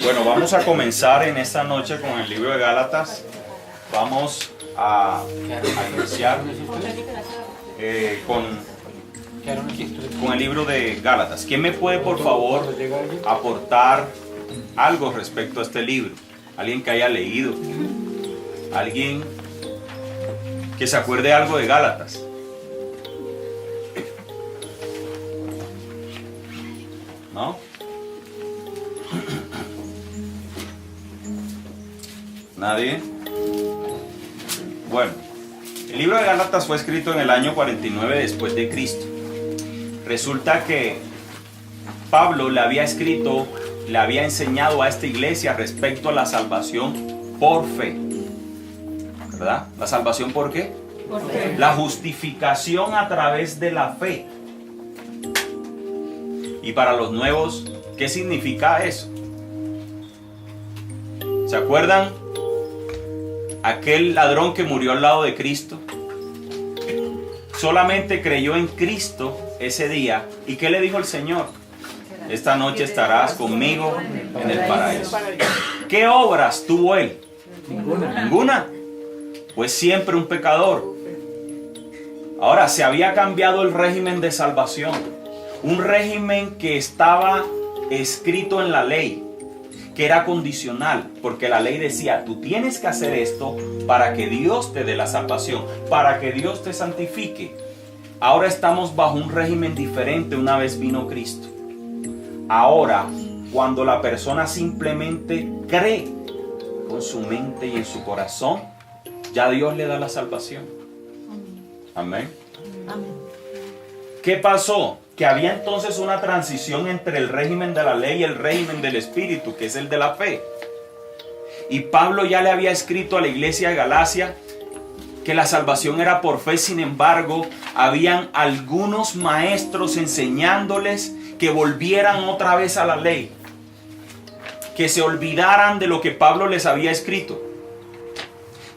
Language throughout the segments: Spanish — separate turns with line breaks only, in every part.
Bueno, vamos a comenzar en esta noche con el libro de Gálatas. Vamos a iniciar con el libro de Gálatas. ¿Quién me puede, por favor, aportar algo respecto a este libro? Alguien que haya leído, alguien que se acuerde algo de Gálatas. ¿No? ¿Nadie? Bueno, el libro de Gálatas fue escrito en el año 49 después de Cristo. Resulta que Pablo le había escrito, le había enseñado a esta iglesia respecto a la salvación por fe. ¿Verdad? ¿La salvación por qué?
Por fe.
La justificación a través de la fe. Y para los nuevos, ¿qué significa eso? ¿Se acuerdan? Aquel ladrón que murió al lado de Cristo solamente creyó en Cristo ese día. ¿Y qué le dijo el Señor? Esta noche estarás conmigo en el paraíso. ¿Qué obras tuvo él? Ninguna. Pues siempre un pecador. Ahora, se había cambiado el régimen de salvación. Un régimen que estaba escrito en la ley, que era condicional, porque la ley decía, tú tienes que hacer esto para que Dios te dé la salvación, para que Dios te santifique. Ahora estamos bajo un régimen diferente una vez vino Cristo. Ahora, cuando la persona simplemente cree con su mente y en su corazón, ya Dios le da la salvación. Amén.
Amén.
¿Qué pasó? Que había entonces una transición entre el régimen de la ley y el régimen del Espíritu, que es el de la fe. Y Pablo ya le había escrito a la iglesia de Galacia que la salvación era por fe. Sin embargo, habían algunos maestros enseñándoles que volvieran otra vez a la ley, que se olvidaran de lo que Pablo les había escrito.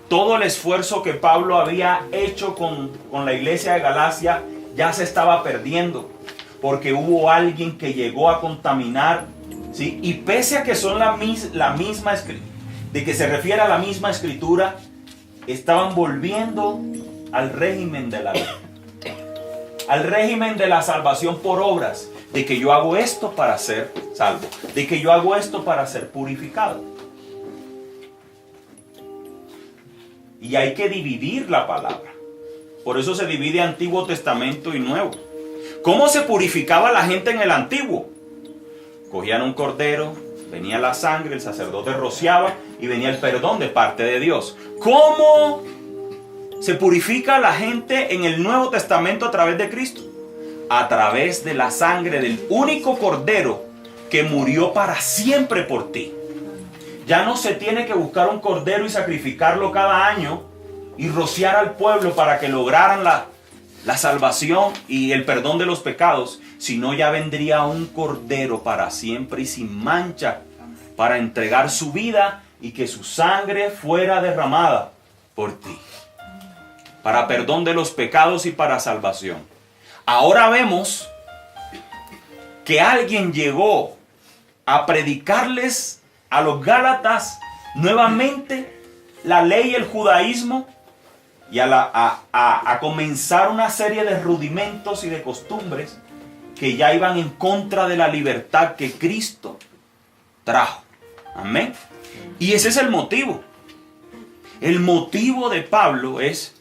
Todo el esfuerzo que Pablo había hecho con la iglesia de Galacia ya se estaba perdiendo, porque hubo alguien que llegó a contaminar, ¿sí? Y pese a que son la misma de que se refiere a la misma escritura, estaban volviendo al régimen de la ley, al régimen de la salvación por obras, de que yo hago esto para ser salvo, de que yo hago esto para ser purificado. Y hay que dividir la palabra. Por eso se divide Antiguo Testamento y Nuevo. ¿Cómo se purificaba la gente en el Antiguo? Cogían un cordero, venía la sangre, el sacerdote rociaba y venía el perdón de parte de Dios. ¿Cómo se purifica la gente en el Nuevo Testamento a través de Cristo? A través de la sangre del único cordero que murió para siempre por ti. Ya no se tiene que buscar un cordero y sacrificarlo cada año y rociar al pueblo para que lograran la salvación y el perdón de los pecados, sino ya vendría un cordero para siempre y sin mancha para entregar su vida y que su sangre fuera derramada por ti, para perdón de los pecados y para salvación. Ahora vemos que alguien llegó a predicarles a los Gálatas nuevamente la ley y el judaísmo, y a comenzar una serie de rudimentos y de costumbres que ya iban en contra de la libertad que Cristo trajo. Amén. Y ese es el motivo. El motivo de Pablo es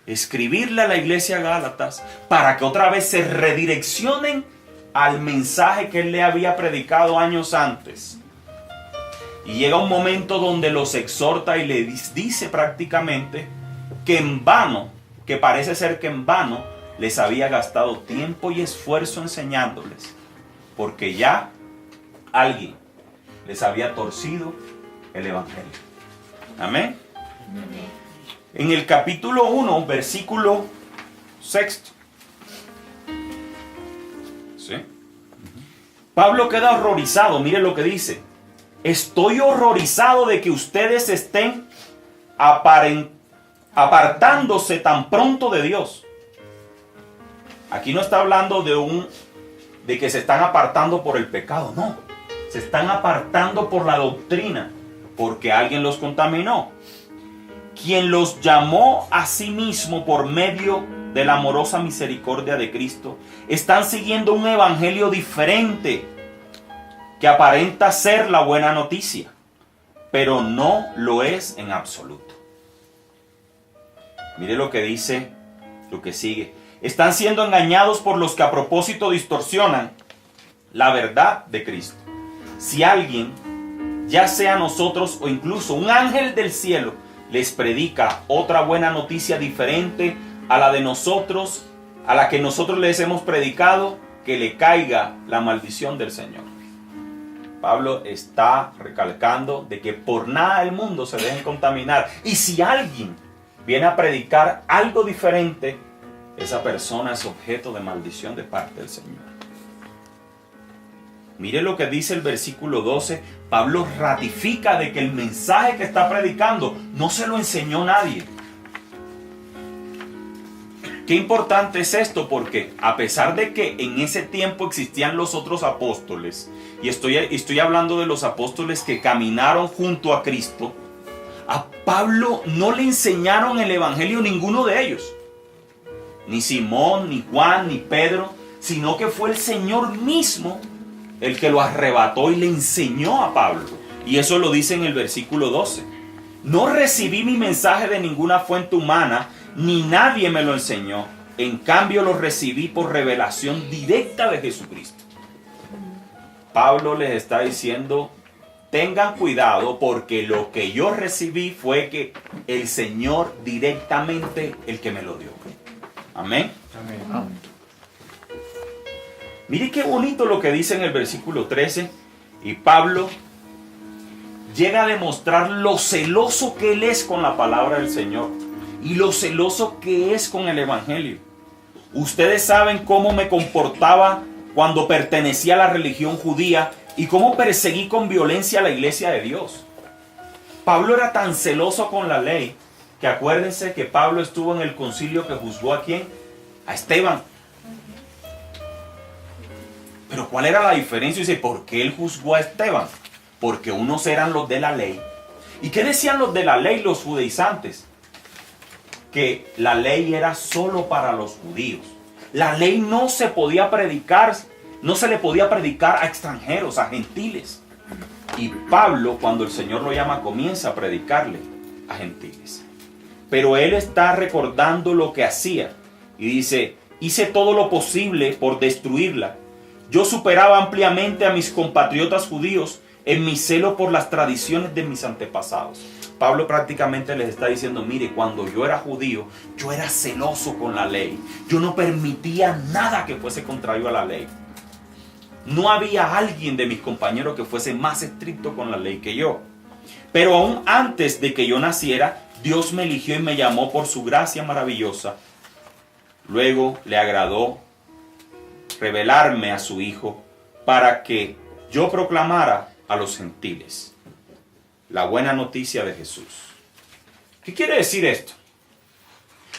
escribirle a la iglesia de Gálatas para que otra vez se redireccionen al mensaje que él le había predicado años antes. Y llega un momento donde los exhorta y les dice prácticamente que en vano, que parece ser que en vano, les había gastado tiempo y esfuerzo enseñándoles, porque ya alguien les había torcido el evangelio. Amén. En el capítulo 1, versículo 6. ¿Sí? Pablo queda horrorizado. Mire lo que dice: estoy horrorizado de que ustedes estén apartándose tan pronto de Dios. Aquí no está hablando de que se están apartando por el pecado, no. Se están apartando por la doctrina, porque alguien los contaminó. Quien los llamó a sí mismo por medio de la amorosa misericordia de Cristo, están siguiendo un evangelio diferente que aparenta ser la buena noticia, pero no lo es en absoluto. Mire lo que dice, lo que sigue. Están siendo engañados por los que a propósito distorsionan la verdad de Cristo. Si alguien, ya sea nosotros o incluso un ángel del cielo, les predica otra buena noticia diferente a la de nosotros, a la que nosotros les hemos predicado, que le caiga la maldición del Señor. Pablo está recalcando de que por nada del mundo se dejen contaminar. Y si alguien viene a predicar algo diferente, esa persona es objeto de maldición de parte del Señor. Mire lo que dice el versículo 12. Pablo ratifica de que el mensaje que está predicando no se lo enseñó nadie. Qué importante es esto, porque a pesar de que en ese tiempo existían los otros apóstoles, y estoy hablando de los apóstoles que caminaron junto a Cristo, a Pablo no le enseñaron el evangelio ninguno de ellos. Ni Simón, ni Juan, ni Pedro, sino que fue el Señor mismo el que lo arrebató y le enseñó a Pablo. Y eso lo dice en el versículo 12. No recibí mi mensaje de ninguna fuente humana, ni nadie me lo enseñó. En cambio lo recibí por revelación directa de Jesucristo. Pablo les está diciendo, tengan cuidado, porque lo que yo recibí fue que el Señor directamente el que me lo dio. Amén. Amén. Mire qué bonito lo que dice en el versículo 13. Y Pablo llega a demostrar lo celoso que él es con la palabra del Señor y lo celoso que es con el evangelio. Ustedes saben cómo me comportaba cuando pertenecía a la religión judía y cómo perseguí con violencia a la iglesia de Dios. Pablo era tan celoso con la ley que acuérdense que Pablo estuvo en el concilio que juzgó ¿a quién? A Esteban. Pero ¿cuál era la diferencia? Dice, ¿por qué él juzgó a Esteban? Porque unos eran los de la ley. ¿Y qué decían los de la ley, los judaizantes? Que la ley era solo para los judíos. La ley no se podía predicar, no se le podía predicar a extranjeros, a gentiles. Y Pablo, cuando el Señor lo llama, comienza a predicarle a gentiles. Pero él está recordando lo que hacía. Y dice, hice todo lo posible por destruirla. Yo superaba ampliamente a mis compatriotas judíos en mi celo por las tradiciones de mis antepasados. Pablo prácticamente les está diciendo, mire, cuando yo era judío, yo era celoso con la ley. Yo no permitía nada que fuese contrario a la ley. No había alguien de mis compañeros que fuese más estricto con la ley que yo. Pero aún antes de que yo naciera, Dios me eligió y me llamó por su gracia maravillosa. Luego le agradó revelarme a su Hijo para que yo proclamara a los gentiles la buena noticia de Jesús. ¿Qué quiere decir esto?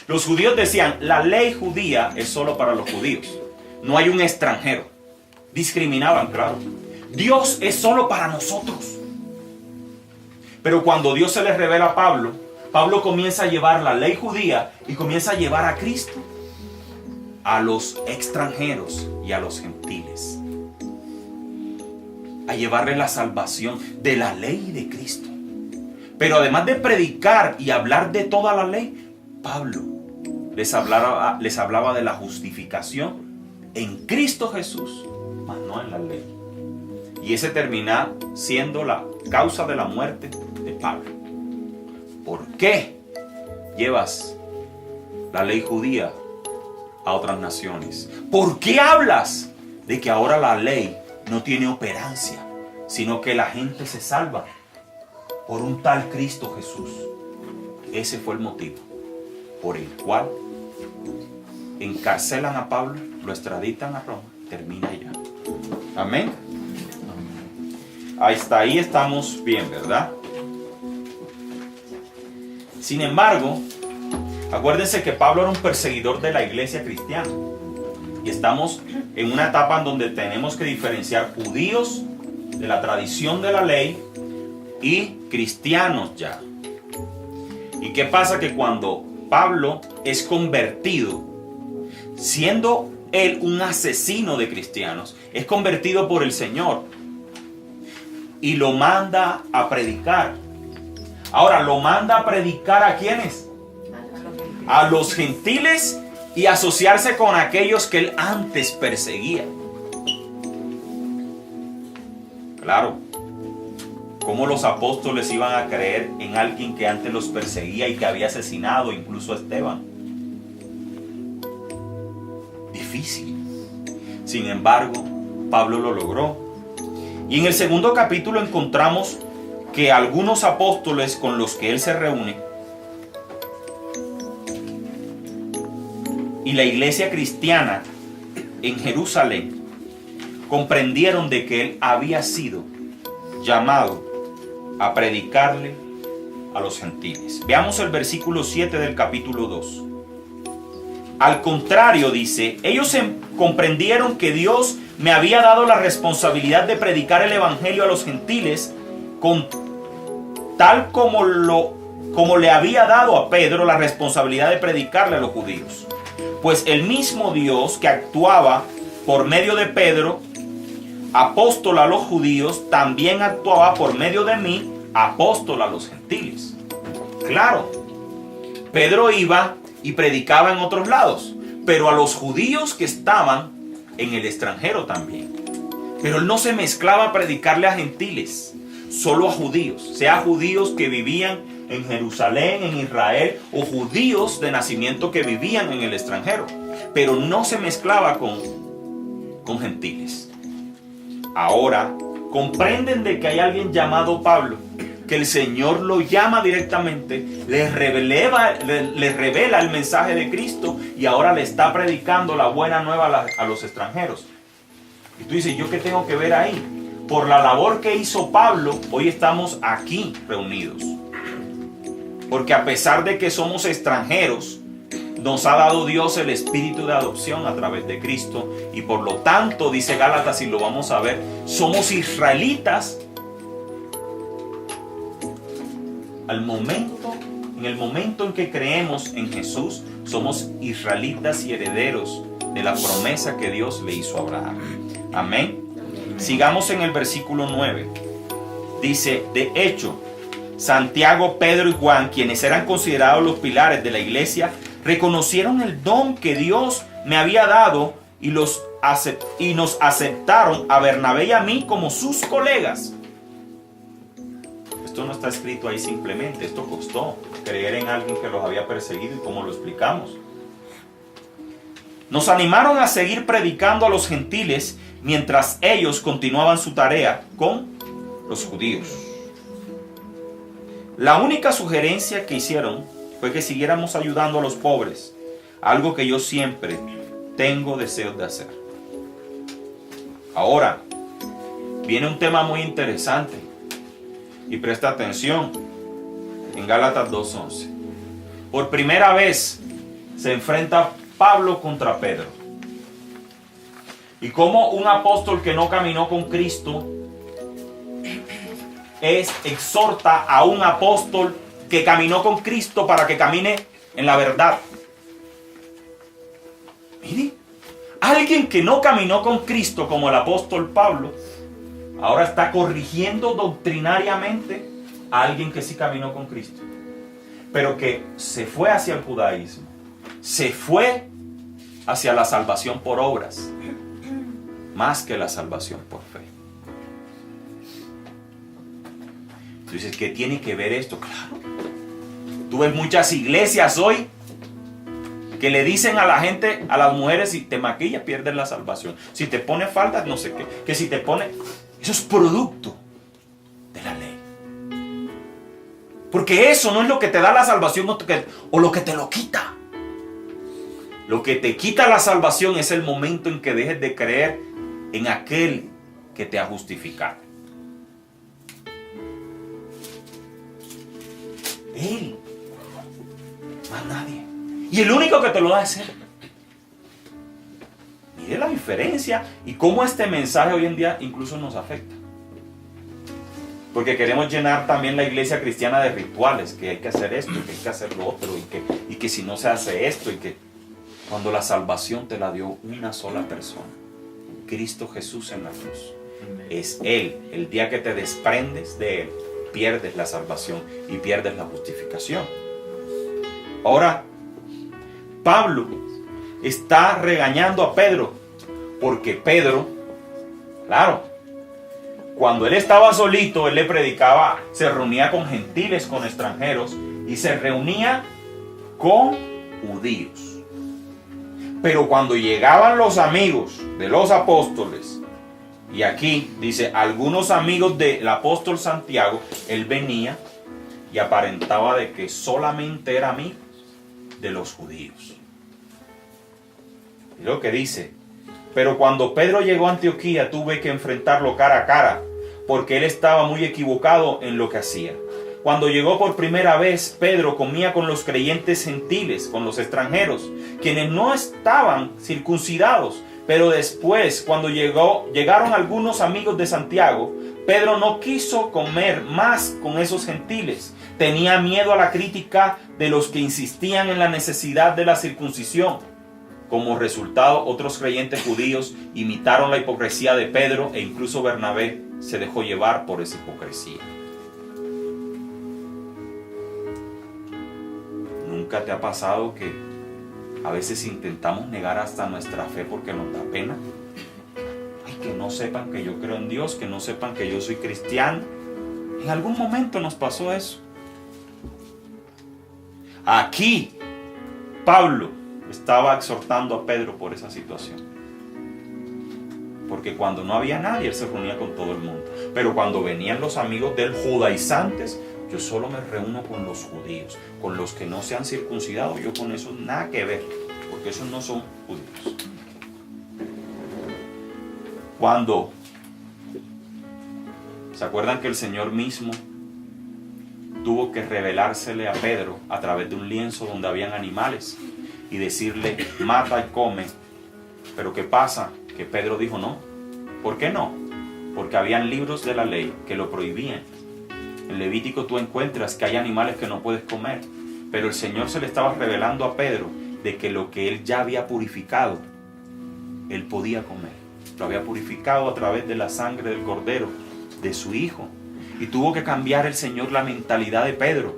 Los judíos decían, la ley judía es solo para los judíos. No hay un extranjero. Discriminaban, claro. Dios es solo para nosotros. Pero cuando Dios se les revela a Pablo, Pablo comienza a llevar la ley judía y comienza a llevar a Cristo a los extranjeros y a los gentiles, a llevarle la salvación de la ley de Cristo. Pero además de predicar y hablar de toda la ley, Pablo les hablaba de la justificación en Cristo Jesús, mas no en la ley. Y ese termina siendo la causa de la muerte de Pablo. ¿Por qué llevas la ley judía a otras naciones? ¿Por qué hablas de que ahora la ley no tiene operancia, sino que la gente se salva por un tal Cristo Jesús? Ese fue el motivo por el cual encarcelan a Pablo, lo extraditan a Roma, termina ya. Amén. Hasta ahí estamos bien, ¿verdad? Sin embargo, acuérdense que Pablo era un perseguidor de la iglesia cristiana. Y estamos en una etapa en donde tenemos que diferenciar judíos de la tradición de la ley, y cristianos ya. ¿Y qué pasa? Que cuando Pablo es convertido, siendo él un asesino de cristianos, es convertido por el Señor y lo manda a predicar. Ahora, ¿lo manda a predicar a quiénes? A los gentiles, y asociarse con aquellos que él antes perseguía. Claro, ¿cómo los apóstoles iban a creer en alguien que antes los perseguía y que había asesinado incluso a Esteban? Difícil. Sin embargo, Pablo lo logró. Y en el segundo capítulo encontramos que algunos apóstoles con los que él se reúne y la iglesia cristiana en Jerusalén comprendieron de que él había sido llamado a predicarle a los gentiles. Veamos el versículo 7 del capítulo 2. Al contrario, dice, ellos comprendieron que Dios me había dado la responsabilidad de predicar el evangelio a los gentiles, tal como le había dado a Pedro la responsabilidad de predicarle a los judíos. Pues el mismo Dios que actuaba por medio de Pedro, apóstol a los judíos, también actuaba por medio de mí, apóstol a los gentiles. Claro, Pedro iba y predicaba en otros lados, pero a los judíos que estaban en el extranjero también. Pero él no se mezclaba a predicarle a gentiles, solo a judíos, sea judíos que vivían en Jerusalén, en Israel, o judíos de nacimiento que vivían en el extranjero, pero no se mezclaba con gentiles. Ahora comprenden de que hay alguien llamado Pablo, que el Señor lo llama directamente, les revela el mensaje de Cristo, y ahora le está predicando la buena nueva a los extranjeros. Y tú dices, ¿yo qué tengo que ver ahí? Por la labor que hizo Pablo, hoy estamos aquí reunidos. Porque a pesar de que somos extranjeros, nos ha dado Dios el espíritu de adopción a través de Cristo, y por lo tanto, dice Gálatas, y lo vamos a ver, somos israelitas en el momento en que creemos en Jesús, somos israelitas y herederos de la promesa que Dios le hizo a Abraham. Amén. Sigamos en el versículo 9. Dice, de hecho, Santiago, Pedro y Juan, quienes eran considerados los pilares de la iglesia, reconocieron el don que Dios me había dado y nos aceptaron a Bernabé y a mí como sus colegas. Esto no está escrito ahí simplemente, esto costó creer en alguien que los había perseguido, y como lo explicamos. Nos animaron a seguir predicando a los gentiles mientras ellos continuaban su tarea con los judíos. La única sugerencia que hicieron fue que siguiéramos ayudando a los pobres, algo que yo siempre tengo deseos de hacer. Ahora, viene un tema muy interesante, y presta atención, en Gálatas 2:11. Por primera vez se enfrenta Pablo contra Pedro. Y como un apóstol que no caminó con Cristo exhorta a un apóstol que caminó con Cristo para que camine en la verdad. Mire, alguien que no caminó con Cristo como el apóstol Pablo, ahora está corrigiendo doctrinariamente a alguien que sí caminó con Cristo, pero que se fue hacia el judaísmo, se fue hacia la salvación por obras, más que la salvación por fe. Tú dices, ¿qué tiene que ver esto? Claro. Tú ves muchas iglesias hoy que le dicen a la gente, a las mujeres, si te maquillas pierdes la salvación, si te pones faldas no sé qué, que si te pones... Eso es producto de la ley. Porque eso no es lo que te da la salvación o lo que te lo quita. Lo que te quita la salvación es el momento en que dejes de creer en aquel que te ha justificado. Él, más nadie. Y el único que te lo da es Él. Mire la diferencia y cómo este mensaje hoy en día incluso nos afecta. Porque queremos llenar también la iglesia cristiana de rituales, que hay que hacer esto, que hay que hacer lo otro, y que si no se hace esto, y que cuando la salvación te la dio una sola persona, Cristo Jesús en la cruz. Es Él. El día que te desprendes de Él, pierdes la salvación y pierdes la justificación. Ahora, Pablo está regañando a Pedro, porque Pedro, claro, cuando él estaba solito, él le predicaba, se reunía con gentiles, con extranjeros, y se reunía con judíos. Pero cuando llegaban los amigos de los apóstoles, y aquí dice, algunos amigos del apóstol Santiago, él venía y aparentaba de que solamente era amigo de los judíos. Y lo que dice, pero cuando Pedro llegó a Antioquía tuve que enfrentarlo cara a cara, porque él estaba muy equivocado en lo que hacía. Cuando llegó por primera vez, Pedro comía con los creyentes gentiles, con los extranjeros, quienes no estaban circuncidados. Pero después, cuando llegaron algunos amigos de Santiago, Pedro no quiso comer más con esos gentiles. Tenía miedo a la crítica de los que insistían en la necesidad de la circuncisión. Como resultado, otros creyentes judíos imitaron la hipocresía de Pedro e incluso Bernabé se dejó llevar por esa hipocresía. ¿Nunca te ha pasado que a veces intentamos negar hasta nuestra fe porque nos da pena? Ay, que no sepan que yo creo en Dios, que no sepan que yo soy cristiano. En algún momento nos pasó eso. Aquí, Pablo estaba exhortando a Pedro por esa situación. Porque cuando no había nadie, él se reunía con todo el mundo. Pero cuando venían los amigos del judaizantes, yo solo me reúno con los judíos, con los que no se han circuncidado. Yo con eso nada que ver, porque esos no son judíos. Cuando, ¿se acuerdan que el Señor mismo tuvo que revelársele a Pedro a través de un lienzo donde habían animales y decirle, mata y come? Pero ¿qué pasa? Que Pedro dijo no. ¿Por qué no? Porque habían libros de la ley que lo prohibían. En Levítico tú encuentras que hay animales que no puedes comer, pero el Señor se le estaba revelando a Pedro de que lo que él ya había purificado, él podía comer. Lo había purificado a través de la sangre del cordero, de su hijo. Y tuvo que cambiar el Señor la mentalidad de Pedro,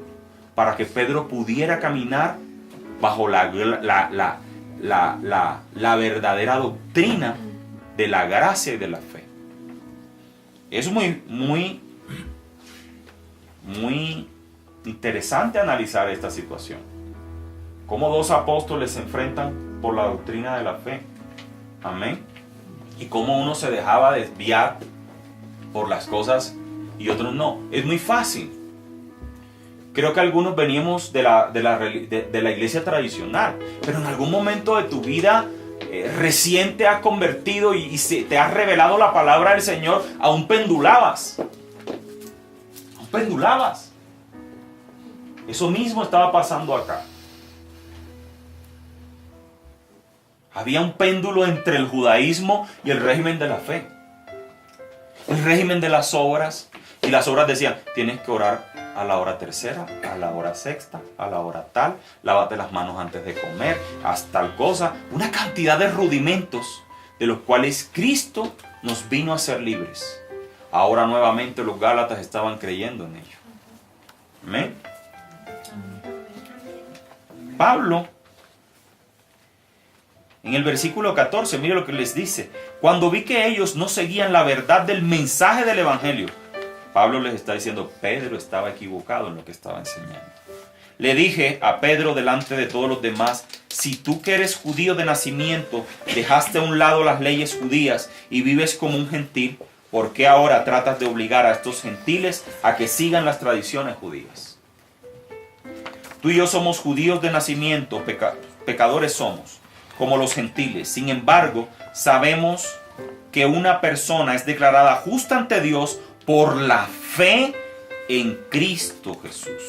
para que Pedro pudiera caminar bajo la verdadera doctrina de la gracia y de la fe. Es muy interesante analizar esta situación. Cómo dos apóstoles se enfrentan por la doctrina de la fe. Amén. Y cómo uno se dejaba desviar por las cosas y otros no. Es muy fácil. Creo que algunos veníamos de la iglesia tradicional, pero en algún momento de tu vida recién te has convertido y te has revelado la palabra del Señor, aún pendulabas. Aún pendulabas. Eso mismo estaba pasando acá. Había un péndulo entre el judaísmo y el régimen de la fe. El régimen de las obras. Y las obras decían, tienes que orar a la hora tercera, a la hora sexta, a la hora tal, lávate las manos antes de comer, haz tal cosa. Una cantidad de rudimentos de los cuales Cristo nos vino a ser libres. Ahora nuevamente los Gálatas estaban creyendo en ello. Amén. Pablo, en el versículo 14, mire lo que les dice. Cuando vi que ellos no seguían la verdad del mensaje del evangelio, Pablo les está diciendo, Pedro estaba equivocado en lo que estaba enseñando. Le dije a Pedro delante de todos los demás, si tú que eres judío de nacimiento, dejaste a un lado las leyes judías y vives como un gentil, ¿por qué ahora tratas de obligar a estos gentiles a que sigan las tradiciones judías? Tú y yo somos judíos de nacimiento, pecadores somos, como los gentiles. Sin embargo, sabemos que una persona es declarada justa ante Dios por la fe en Cristo Jesús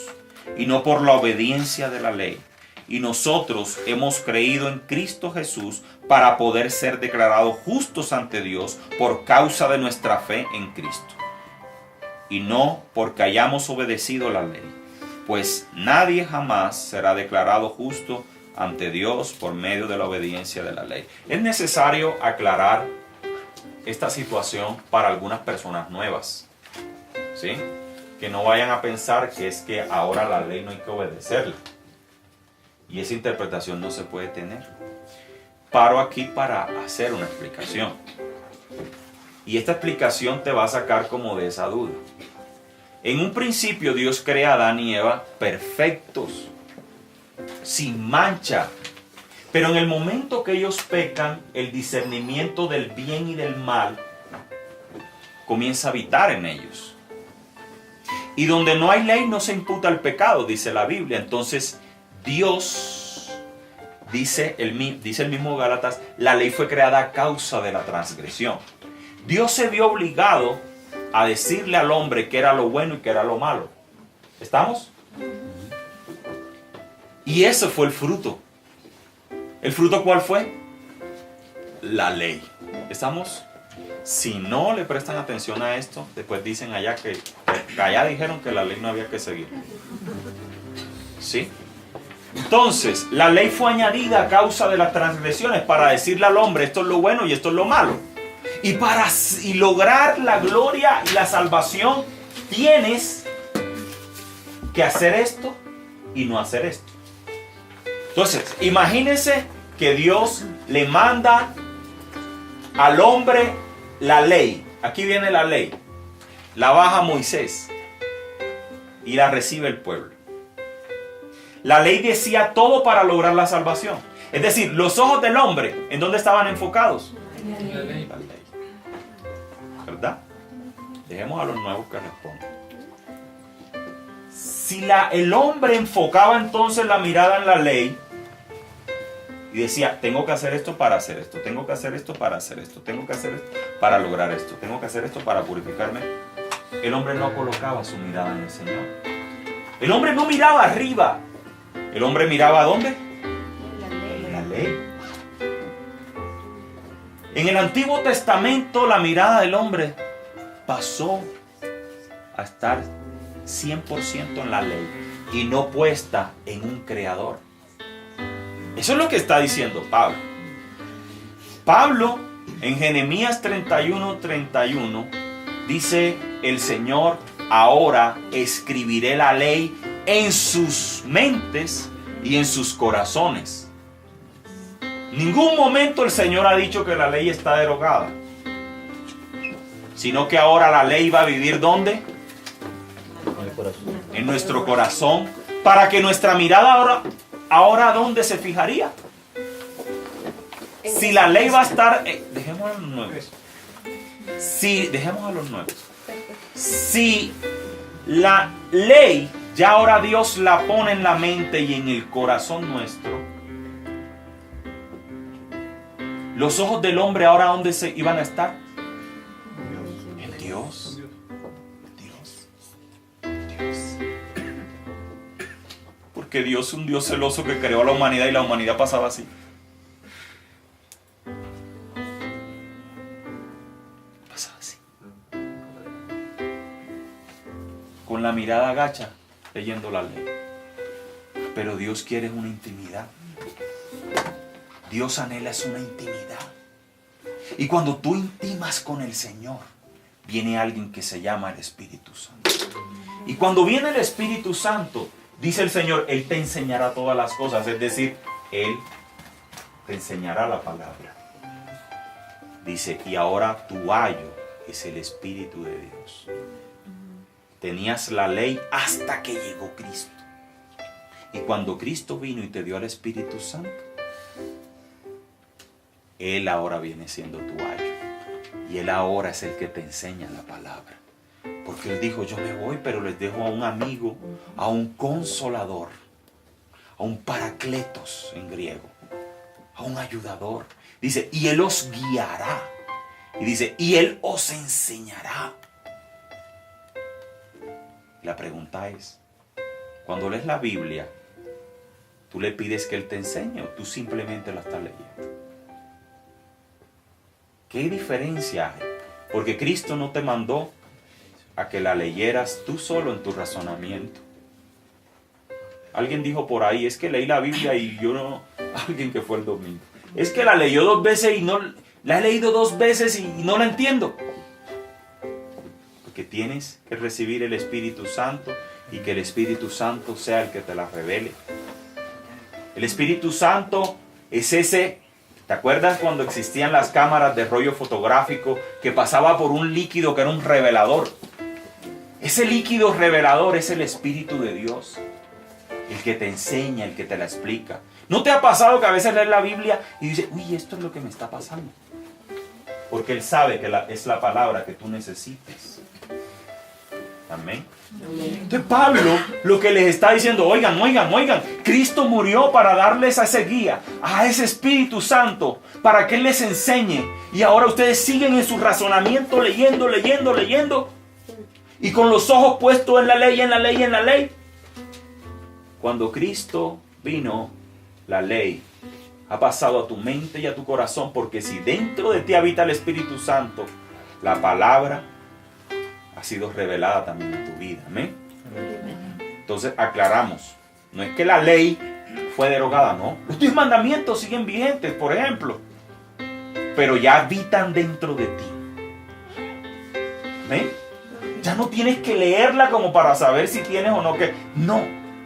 y no por la obediencia de la ley. Y nosotros hemos creído en Cristo Jesús para poder ser declarados justos ante Dios por causa de nuestra fe en Cristo. y no porque hayamos obedecido la ley, pues nadie jamás será declarado justo ante Dios por medio de la obediencia de la ley. Es necesario aclarar esta situación para algunas personas nuevas, ¿sí? Que no vayan a pensar que es que ahora la ley no hay que obedecerla. Y esa interpretación no se puede tener. Paro aquí para hacer una explicación. Y esta explicación te va a sacar como de esa duda. En un principio Dios crea a Adán y Eva perfectos, sin mancha. Pero en el momento que ellos pecan, el discernimiento del bien y del mal comienza a habitar en ellos. Y donde no hay ley no se imputa el pecado, dice la Biblia. Entonces Dios, dice el mismo Gálatas, la ley fue creada a causa de la transgresión. Dios se vio obligado a decirle al hombre qué era lo bueno y qué era lo malo. ¿Estamos? Y ese fue el fruto. ¿El fruto cuál fue? La ley. ¿Estamos? Si no le prestan atención a esto, después dicen allá que allá dijeron que la ley no había que seguir. ¿Sí? Entonces, la ley fue añadida a causa de las transgresiones para decirle al hombre esto es lo bueno y esto es lo malo. Y lograr la gloria y la salvación, tienes que hacer esto y no hacer esto. Entonces, imagínense que Dios le manda al hombre la ley. Aquí viene la ley. La baja Moisés y la recibe el pueblo. La ley decía todo para lograr la salvación. Es decir, los ojos del hombre, ¿en dónde estaban enfocados? En la ley. ¿Verdad? Dejemos a los nuevos que respondan. Si el hombre enfocaba entonces la mirada en la ley y decía, tengo que hacer esto para hacer esto, tengo que hacer esto para hacer esto, tengo que hacer esto para lograr esto, tengo que hacer esto para purificarme, el hombre no colocaba su mirada en el Señor. El hombre no miraba arriba. El hombre miraba ¿a dónde? En la ley. En el Antiguo Testamento la mirada del hombre pasó a estar 100% en la ley y no puesta en un creador. Eso es lo que está diciendo Pablo. Pablo en Jeremías 31:31 dice: el Señor, ahora escribiré la ley en sus mentes y en sus corazones. Ningún momento el Señor ha dicho que la ley está derogada, sino que ahora la ley va a vivir ¿dónde? En nuestro corazón, para que nuestra mirada ahora ¿dónde se fijaría? Si la ley va a estar, dejemos a los nuevos. Dejemos a los nuevos. Si la ley ya ahora Dios la pone en la mente y en el corazón nuestro, los ojos del hombre ahora ¿dónde se iban a estar? En Dios. Dios. Porque Dios es un Dios celoso que creó a la humanidad y la humanidad pasaba así. Pasaba así. Con la mirada agacha, leyendo la ley. Pero Dios quiere una intimidad. Dios anhela es una intimidad. Y cuando tú intimas con el Señor, viene alguien que se llama el Espíritu Santo. Y cuando viene el Espíritu Santo, dice el Señor, Él te enseñará todas las cosas. Es decir, Él te enseñará la palabra. Dice, y ahora tu ayo es el Espíritu de Dios. Tenías la ley hasta que llegó Cristo. Y cuando Cristo vino y te dio al Espíritu Santo, Él ahora viene siendo tu ayo. Y Él ahora es el que te enseña la palabra. Porque Él dijo, yo me voy, pero les dejo a un amigo, a un consolador, a un paracletos en griego, a un ayudador. Dice, y Él os guiará. Y dice, y Él os enseñará. La pregunta es, cuando lees la Biblia, ¿tú le pides que Él te enseñe o tú simplemente la estás leyendo? ¿Qué diferencia hay? Porque Cristo no te mandó a que la leyeras tú solo en tu razonamiento. Alguien dijo por ahí, es que leí la Biblia y yo no... Alguien que fue el domingo. Es que la leyó 2 veces y no... La he leído 2 veces y no la entiendo. Porque tienes que recibir el Espíritu Santo y que el Espíritu Santo sea el que te la revele. El Espíritu Santo es ese... ¿Te acuerdas cuando existían las cámaras de rollo fotográfico que pasaba por un líquido que era un revelador? Ese líquido revelador es el Espíritu de Dios. El que te enseña, el que te la explica. ¿No te ha pasado que a veces lees la Biblia y dices, uy, esto es lo que me está pasando? Porque Él sabe que es la palabra que tú necesites. Amén. Entonces Pablo lo que les está diciendo, oigan, Cristo murió para darles a ese guía, a ese Espíritu Santo, para que Él les enseñe. Y ahora ustedes siguen en su razonamiento leyendo, y con los ojos puestos en la ley. Cuando Cristo vino, la ley ha pasado a tu mente y a tu corazón, porque si dentro de ti habita el Espíritu Santo, la palabra ha sido revelada también en tu vida. Amén. Entonces aclaramos, no es que la ley fue derogada, no. Los 10 mandamientos siguen vigentes, por ejemplo, pero ya habitan dentro de ti. Amén. Ya no tienes que leerla como para saber si tienes o no que. No,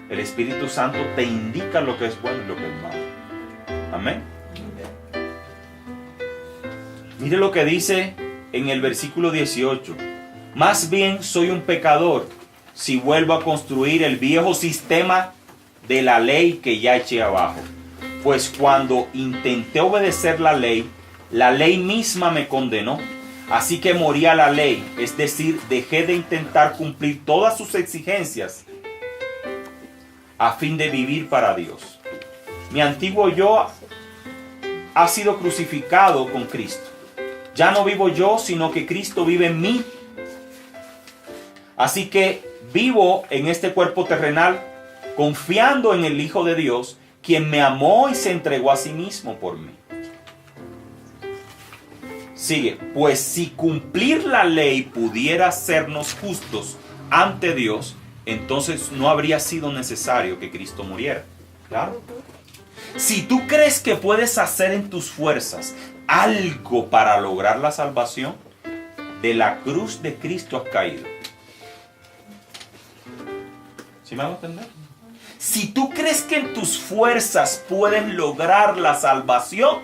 el Espíritu Santo te indica lo que es bueno y lo que es malo. Amén. Mire lo que dice en el versículo 18. Más bien soy un pecador si vuelvo a construir el viejo sistema de la ley que ya eché abajo. Pues cuando intenté obedecer la ley misma me condenó. Así que morí a la ley, es decir, dejé de intentar cumplir todas sus exigencias a fin de vivir para Dios. Mi antiguo yo ha sido crucificado con Cristo. Ya no vivo yo, sino que Cristo vive en mí. Así que vivo en este cuerpo terrenal confiando en el Hijo de Dios, quien me amó y se entregó a sí mismo por mí. Sigue, pues si cumplir la ley pudiera hacernos justos ante Dios, entonces no habría sido necesario que Cristo muriera. ¿Claro? Si tú crees que puedes hacer en tus fuerzas algo para lograr la salvación, de la cruz de Cristo has caído. ¿Sí me hago entender? Si tú crees que en tus fuerzas puedes lograr la salvación,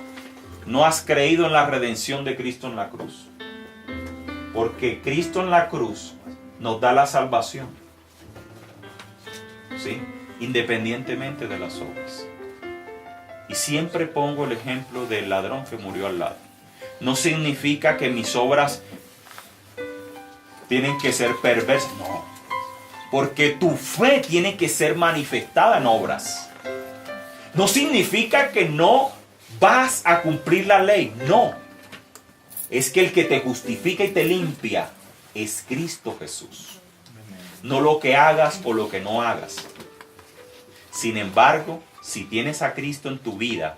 no has creído en la redención de Cristo en la cruz. Porque Cristo en la cruz nos da la salvación. ¿Sí? Independientemente de las obras. Y siempre pongo el ejemplo del ladrón que murió al lado. No significa que mis obras tienen que ser perversas. No. Porque tu fe tiene que ser manifestada en obras. No significa que no vas a cumplir la ley. No. Es que el que te justifica y te limpia es Cristo Jesús. No lo que hagas o lo que no hagas. Sin embargo, si tienes a Cristo en tu vida,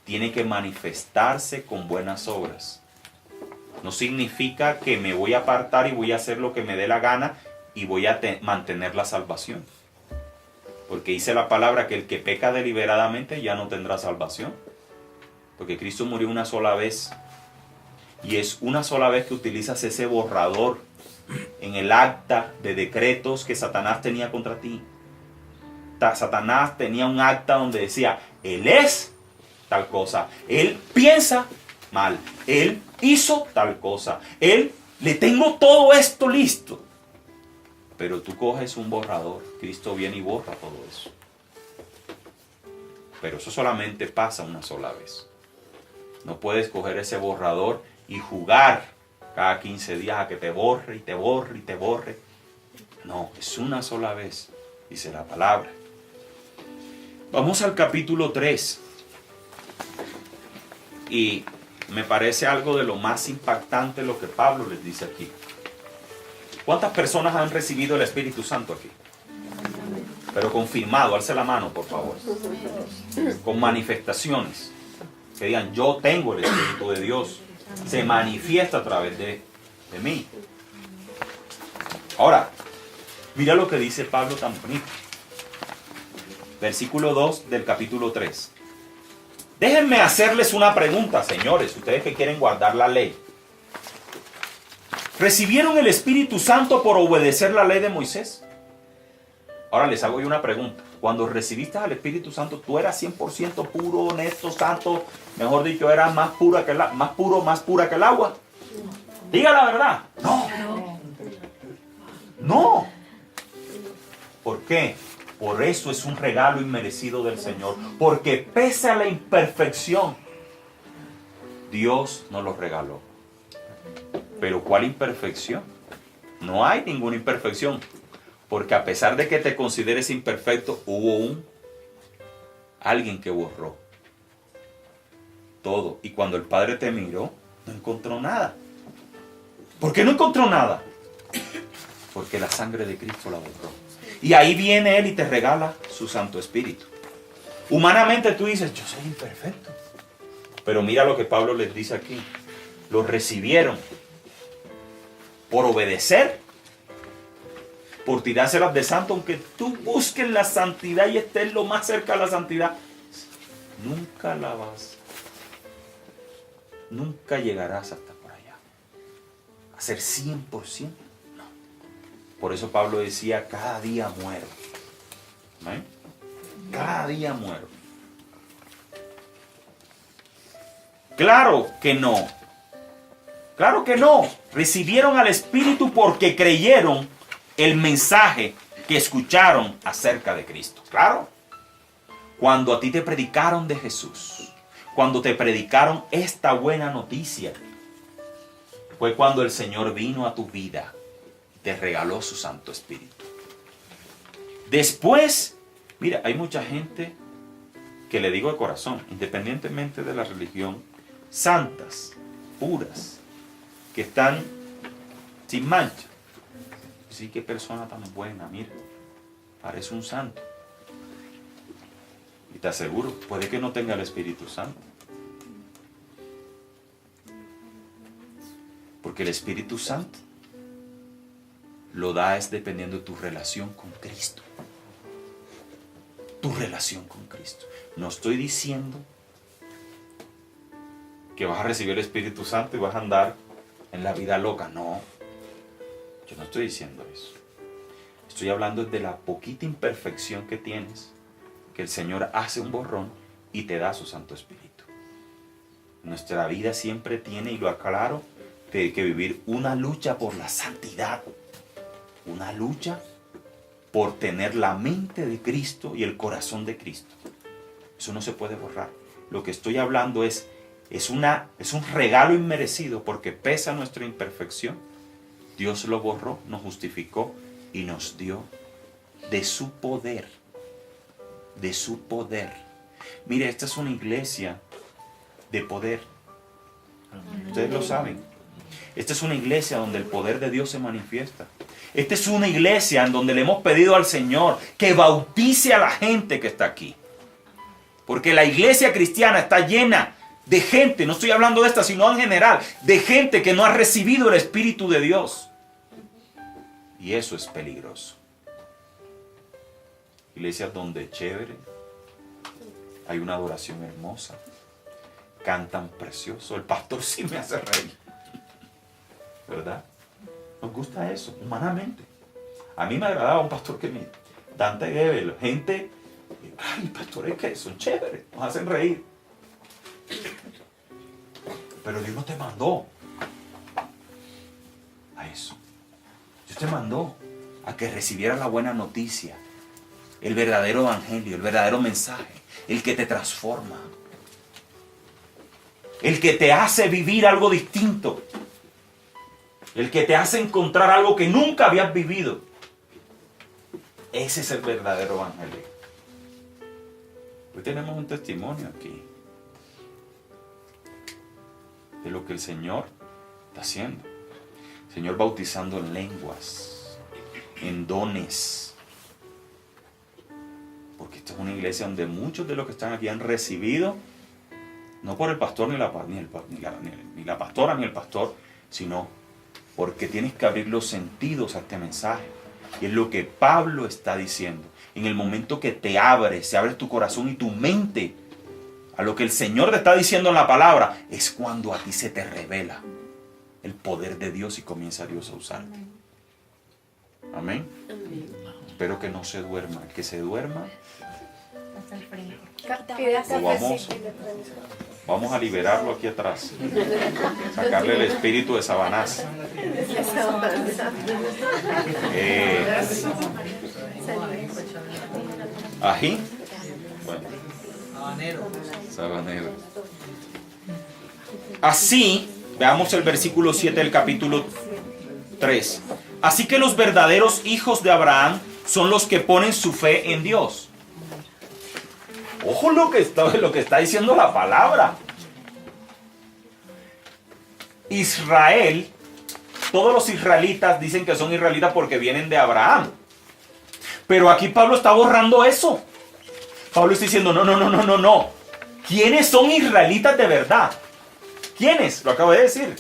tiene que manifestarse con buenas obras. No significa que me voy a apartar y voy a hacer lo que me dé la gana y voy a mantener la salvación. Porque dice la palabra que el que peca deliberadamente ya no tendrá salvación. Porque Cristo murió una sola vez. Y es una sola vez que utilizas ese borrador en el acta de decretos que Satanás tenía contra ti. Satanás tenía un acta donde decía, él es tal cosa, él piensa mal, él hizo tal cosa, él, le tengo todo esto listo. Pero tú coges un borrador, Cristo viene y borra todo eso. Pero eso solamente pasa una sola vez. No puedes coger ese borrador y jugar cada 15 días a que te borre y te borre y te borre. No, es una sola vez, dice la palabra. Vamos al capítulo 3. Y me parece algo de lo más impactante lo que Pablo les dice aquí. ¿Cuántas personas han recibido el Espíritu Santo aquí? Pero confirmado, alce la mano, por favor. Con manifestaciones. Que digan, yo tengo el Espíritu de Dios. Se manifiesta a través de mí. Ahora, mira lo que dice Pablo tan bonito. Versículo 2 del capítulo 3. Déjenme hacerles una pregunta, señores, ustedes que quieren guardar la ley. ¿Recibieron el Espíritu Santo por obedecer la ley de Moisés? Ahora les hago yo una pregunta. Cuando recibiste al Espíritu Santo, ¿tú eras 100% puro, honesto, santo? Mejor dicho, ¿eras más pura que más pura que el agua? Diga la verdad. No. ¿Por qué? Por eso es un regalo inmerecido del Señor. Porque pese a la imperfección, Dios nos lo regaló. Pero ¿cuál imperfección? No hay ninguna imperfección. Porque a pesar de que te consideres imperfecto, hubo alguien que borró todo. Y cuando el Padre te miró, no encontró nada. ¿Por qué no encontró nada? Porque la sangre de Cristo la borró. Y ahí viene Él y te regala su Santo Espíritu. Humanamente tú dices, yo soy imperfecto. Pero mira lo que Pablo les dice aquí. Lo recibieron por obedecer, por tirárselas de santo, aunque tú busques la santidad y estés lo más cerca de la santidad, nunca llegarás hasta por allá. A ser 100%, no. Por eso Pablo decía, cada día muero. ¿Ven? Cada día muero. Claro que no. Claro que no. Recibieron al Espíritu porque creyeron el mensaje que escucharon acerca de Cristo. Claro. Cuando a ti te predicaron de Jesús, cuando te predicaron esta buena noticia, fue cuando el Señor vino a tu vida y te regaló su Santo Espíritu. Después, mira, hay mucha gente que le digo de corazón, independientemente de la religión, santas, puras, que están sin mancha. Sí, qué persona tan buena, mira, parece un santo. Y te aseguro, puede que no tenga el Espíritu Santo. Porque el Espíritu Santo lo da es dependiendo de tu relación con Cristo. Tu relación con Cristo. No estoy diciendo que vas a recibir el Espíritu Santo y vas a andar en la vida loca. No. Yo no estoy diciendo eso. Estoy hablando de la poquita imperfección que tienes, que el Señor hace un borrón y te da su Santo Espíritu. Nuestra vida siempre tiene, y lo aclaro, que vivir una lucha por la santidad. Una lucha por tener la mente de Cristo y el corazón de Cristo. Eso no se puede borrar. Lo que estoy hablando es un regalo inmerecido, porque pese a nuestra imperfección, Dios lo borró, nos justificó y nos dio de su poder. De su poder. Mire, esta es una iglesia de poder. Ustedes lo saben. Esta es una iglesia donde el poder de Dios se manifiesta. Esta es una iglesia en donde le hemos pedido al Señor que bautice a la gente que está aquí. Porque la iglesia cristiana está llena de gente, no estoy hablando de esta, sino en general, de gente que no ha recibido el Espíritu de Dios. Y eso es peligroso. Iglesias donde chévere, hay una adoración hermosa, cantan precioso, el pastor sí me hace reír, ¿verdad? Nos gusta eso, humanamente. A mí me agradaba un pastor que me, Dante Gebel, gente, ay, pastores que son chéveres, nos hacen reír. Pero Dios no te mandó a eso. Dios te mandó a que recibieras la buena noticia, el verdadero evangelio, el verdadero mensaje, el que te transforma, el que te hace vivir algo distinto, el que te hace encontrar algo que nunca habías vivido. Ese es el verdadero evangelio. Hoy tenemos un testimonio aquí de lo que el Señor está haciendo. El Señor bautizando en lenguas, en dones. Porque esta es una iglesia donde muchos de los que están aquí han recibido, no por el pastor ni la pastora ni el pastor, sino porque tienes que abrir los sentidos a este mensaje. Y es lo que Pablo está diciendo. En el momento que te abres, se abre tu corazón y tu mente a lo que el Señor te está diciendo en la palabra, es cuando a ti se te revela el poder de Dios y comienza Dios a usarte. Amén. Espero que no se duerma. El que se duerma, vamos a liberarlo aquí atrás. Sacarle el espíritu de Sabanás. Ají. Bueno. Sabanero. Así, veamos el versículo 7 del capítulo 3. Así que los verdaderos hijos de Abraham son los que ponen su fe en Dios. Ojo lo que está diciendo la palabra. Israel, todos los israelitas dicen que son israelitas porque vienen de Abraham. Pero aquí Pablo está borrando eso. Pablo está diciendo, no. ¿Quiénes son israelitas de verdad? ¿Quiénes? Lo acabo de decir.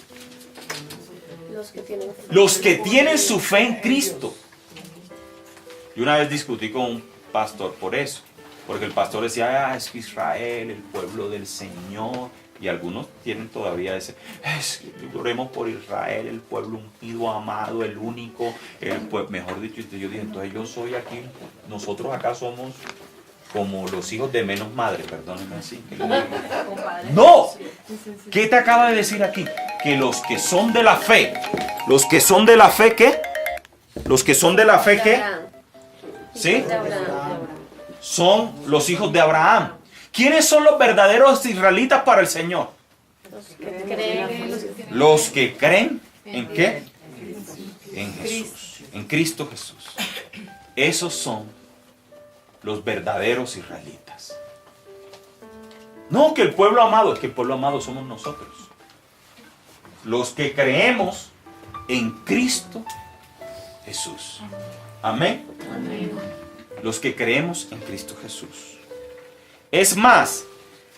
Los que tienen su fe en Cristo. Yo una vez discutí con un pastor por eso. Porque el pastor decía, es que Israel, el pueblo del Señor. Y algunos tienen todavía ese, es que oremos por Israel, el pueblo ungido, amado, el único. Mejor dicho, yo dije, entonces yo soy aquí, nosotros acá somos como los hijos de menos madre, perdónenme así. ¡No! ¿Qué te acaba de decir aquí? Que los que son de la fe, ¿qué? Los que son de la fe, ¿qué? ¿Sí? Son los hijos de Abraham. ¿Quiénes son los verdaderos israelitas para el Señor? Los que creen ¿en qué? En Jesús, en Cristo Jesús. Esos son los verdaderos israelitas. No que el pueblo amado, es que el pueblo amado somos nosotros. Los que creemos en Cristo Jesús. Amén. Los que creemos en Cristo Jesús. Es más,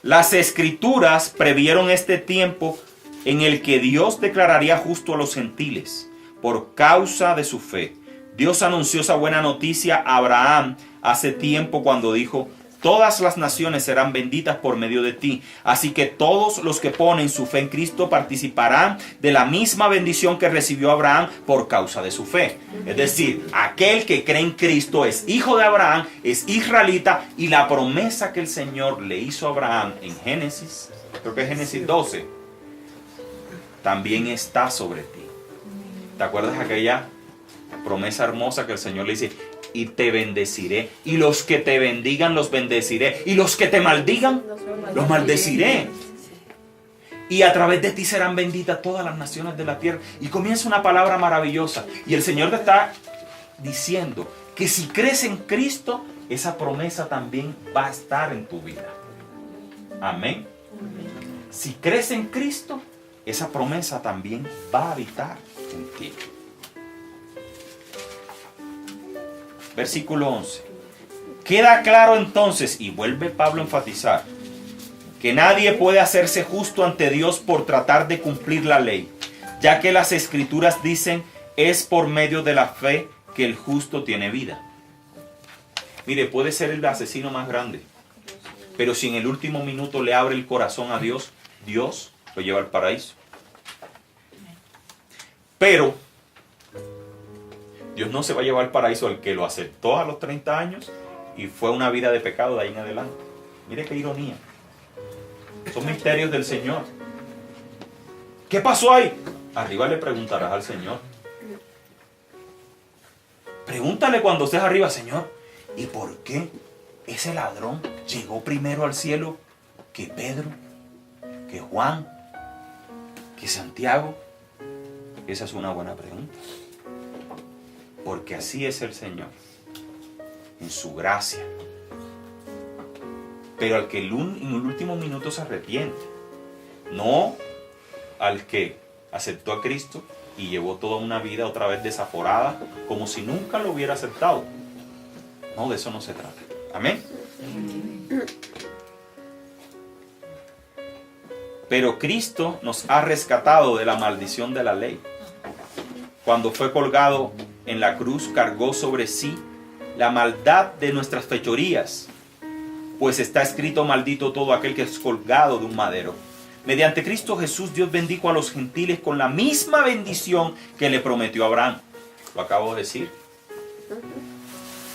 las Escrituras previeron este tiempo en el que Dios declararía justo a los gentiles por causa de su fe. Dios anunció esa buena noticia a Abraham hace tiempo cuando dijo, todas las naciones serán benditas por medio de ti. Así que todos los que ponen su fe en Cristo participarán de la misma bendición que recibió Abraham por causa de su fe. Es decir, aquel que cree en Cristo es hijo de Abraham, es israelita, y la promesa que el Señor le hizo a Abraham en Génesis, creo que es Génesis 12, también está sobre ti. ¿Te acuerdas de aquella promesa hermosa que el Señor le dice? Y te bendeciré, y los que te bendigan los bendeciré, y los que te maldigan los maldeciré, y a través de ti serán benditas todas las naciones de la tierra. Y comienza una palabra maravillosa, y el Señor te está diciendo que si crees en Cristo, esa promesa también va a estar en tu vida. Amén. Si crees en Cristo, esa promesa también va a habitar en ti. Versículo 11. Queda claro entonces, y vuelve Pablo a enfatizar, que nadie puede hacerse justo ante Dios por tratar de cumplir la ley, ya que las Escrituras dicen, es por medio de la fe que el justo tiene vida. Mire, puede ser el asesino más grande, pero si en el último minuto le abre el corazón a Dios, Dios lo lleva al paraíso. Pero Dios no se va a llevar al paraíso al que lo aceptó a los 30 años y fue una vida de pecado de ahí en adelante. Mire qué ironía. Son misterios del Señor. ¿Qué pasó ahí? Arriba le preguntarás al Señor. Pregúntale cuando estés arriba, Señor, ¿y por qué ese ladrón llegó primero al cielo que Pedro, que Juan, que Santiago? Esa es una buena pregunta. Porque así es el Señor, en su gracia. Pero al que en el último minuto se arrepiente, no al que aceptó a Cristo y llevó toda una vida otra vez desaforada, como si nunca lo hubiera aceptado. No, de eso no se trata. Amén. Pero Cristo nos ha rescatado de la maldición de la ley. cuando fue colgado en la cruz, cargó sobre sí la maldad de nuestras fechorías, pues está escrito: maldito todo aquel que es colgado de un madero. Mediante Cristo Jesús, Dios bendijo a los gentiles con la misma bendición que le prometió a Abraham. Lo acabo de decir.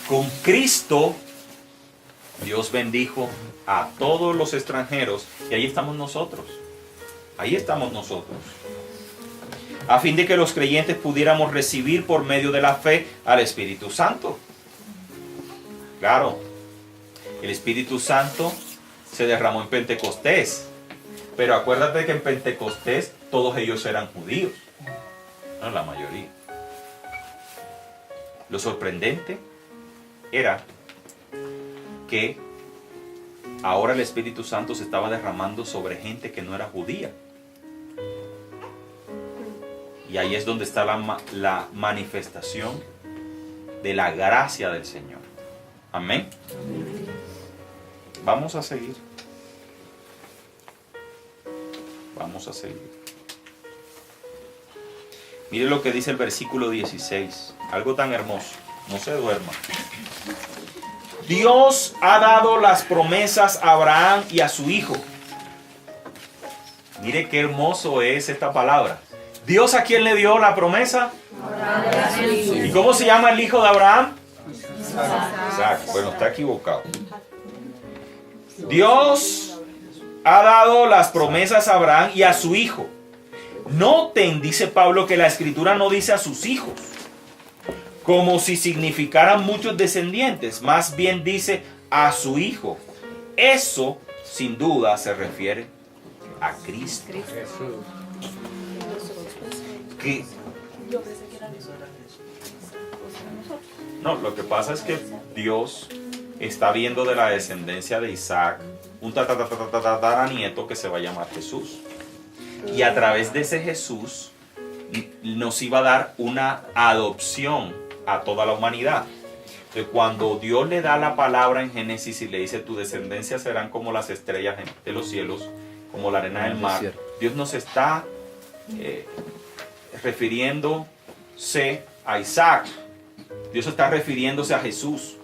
Con Cristo, Dios bendijo a todos los extranjeros, y ahí estamos nosotros. Ahí estamos nosotros. A fin de que los creyentes pudiéramos recibir por medio de la fe al Espíritu Santo. Claro, el Espíritu Santo se derramó en Pentecostés. Pero acuérdate que en Pentecostés todos ellos eran judíos. No, la mayoría. Lo sorprendente era que ahora el Espíritu Santo se estaba derramando sobre gente que no era judía. Y ahí es donde está la manifestación de la gracia del Señor. Amén. Vamos a seguir. Vamos a seguir. Mire lo que dice el versículo 16. Algo tan hermoso. No se duerma. Dios ha dado las promesas a Abraham y a su hijo. Mire qué hermoso es esta palabra. ¿Dios a quién le dio la promesa? Abraham. ¿Y cómo se llama el hijo de Abraham? Isaac. Bueno, está equivocado. Dios ha dado las promesas a Abraham y a su hijo. Noten, dice Pablo, que la escritura no dice a sus hijos, como si significaran muchos descendientes. Más bien dice a su hijo. Eso, sin duda, se refiere a Cristo. ¿Qué? No, lo que pasa es que Dios está viendo de la descendencia de Isaac un tataranieto que se va a llamar Jesús. Y a través de ese Jesús nos iba a dar una adopción a toda la humanidad. Entonces, cuando Dios le da la palabra en Génesis y le dice: tu descendencia serán como las estrellas de los cielos, como la arena del mar, Dios nos está refiriéndose a Isaac. Dios está refiriéndose a Jesús,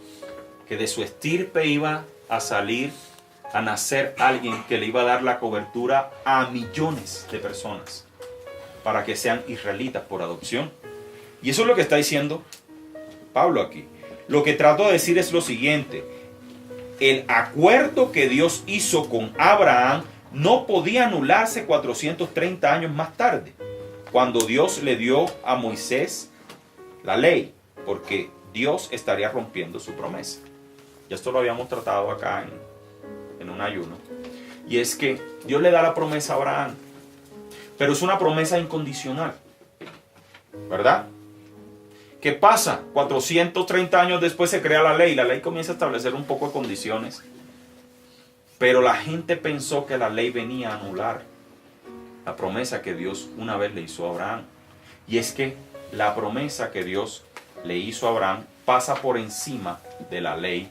que de su estirpe iba a salir, a nacer alguien que le iba a dar la cobertura a millones de personas para que sean israelitas por adopción. Y eso es lo que está diciendo Pablo aquí. Lo que trato de decir es lo siguiente: el acuerdo que Dios hizo con Abraham no podía anularse 430 años más tarde, cuando Dios le dio a Moisés la ley, porque Dios estaría rompiendo su promesa. Ya esto lo habíamos tratado acá en un ayuno. Y es que Dios le da la promesa a Abraham, pero es una promesa incondicional, ¿verdad? ¿Qué pasa? 430 años después se crea la ley. La ley comienza a establecer un poco de condiciones, pero la gente pensó que la ley venía a anular la promesa que Dios una vez le hizo a Abraham. Y es que la promesa que Dios le hizo a Abraham pasa por encima de la ley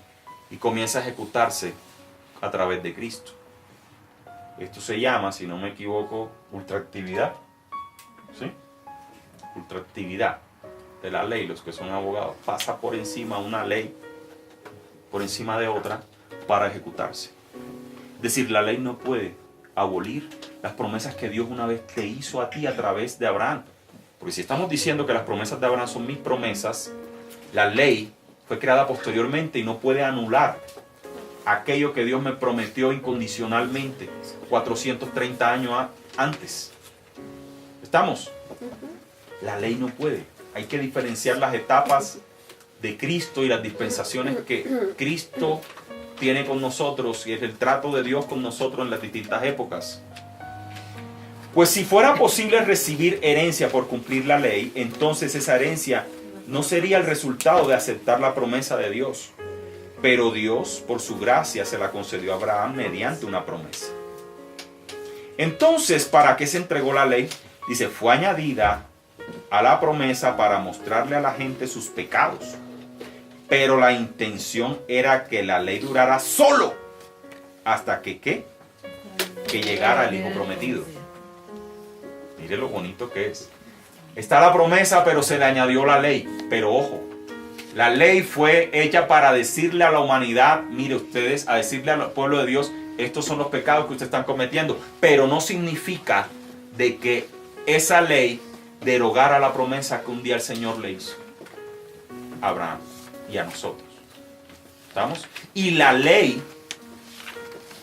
y comienza a ejecutarse a través de Cristo. Esto se llama, si no me equivoco, ultraactividad. ¿Sí? Ultraactividad de la ley. Los que son abogados, pasa por encima una ley, por encima de otra, para ejecutarse. Es decir, la ley no puede abolir las promesas que Dios una vez te hizo a ti a través de Abraham. Porque si estamos diciendo que las promesas de Abraham son mis promesas, la ley fue creada posteriormente y no puede anular aquello que Dios me prometió incondicionalmente 430 años antes. ¿Estamos? La ley no puede. Hay que diferenciar las etapas de Cristo y las dispensaciones que Cristo tiene con nosotros, y es el trato de Dios con nosotros en las distintas épocas. Pues si fuera posible recibir herencia por cumplir la ley, entonces esa herencia no sería el resultado de aceptar la promesa de Dios. Pero Dios, por su gracia, se la concedió a Abraham mediante una promesa. Entonces, ¿para qué se entregó la ley? Dice, fue añadida a la promesa para mostrarle a la gente sus pecados. Pero la intención era que la ley durara solo hasta que, ¿qué? Que llegara el Hijo prometido. Mire lo bonito que es. Está la promesa, pero se le añadió la ley. Pero ojo, la ley fue hecha para decirle a la humanidad, mire ustedes, a decirle al pueblo de Dios, estos son los pecados que ustedes están cometiendo. Pero no significa de que esa ley derogara la promesa que un día el Señor le hizo a Abraham y a nosotros. ¿Estamos? Y la ley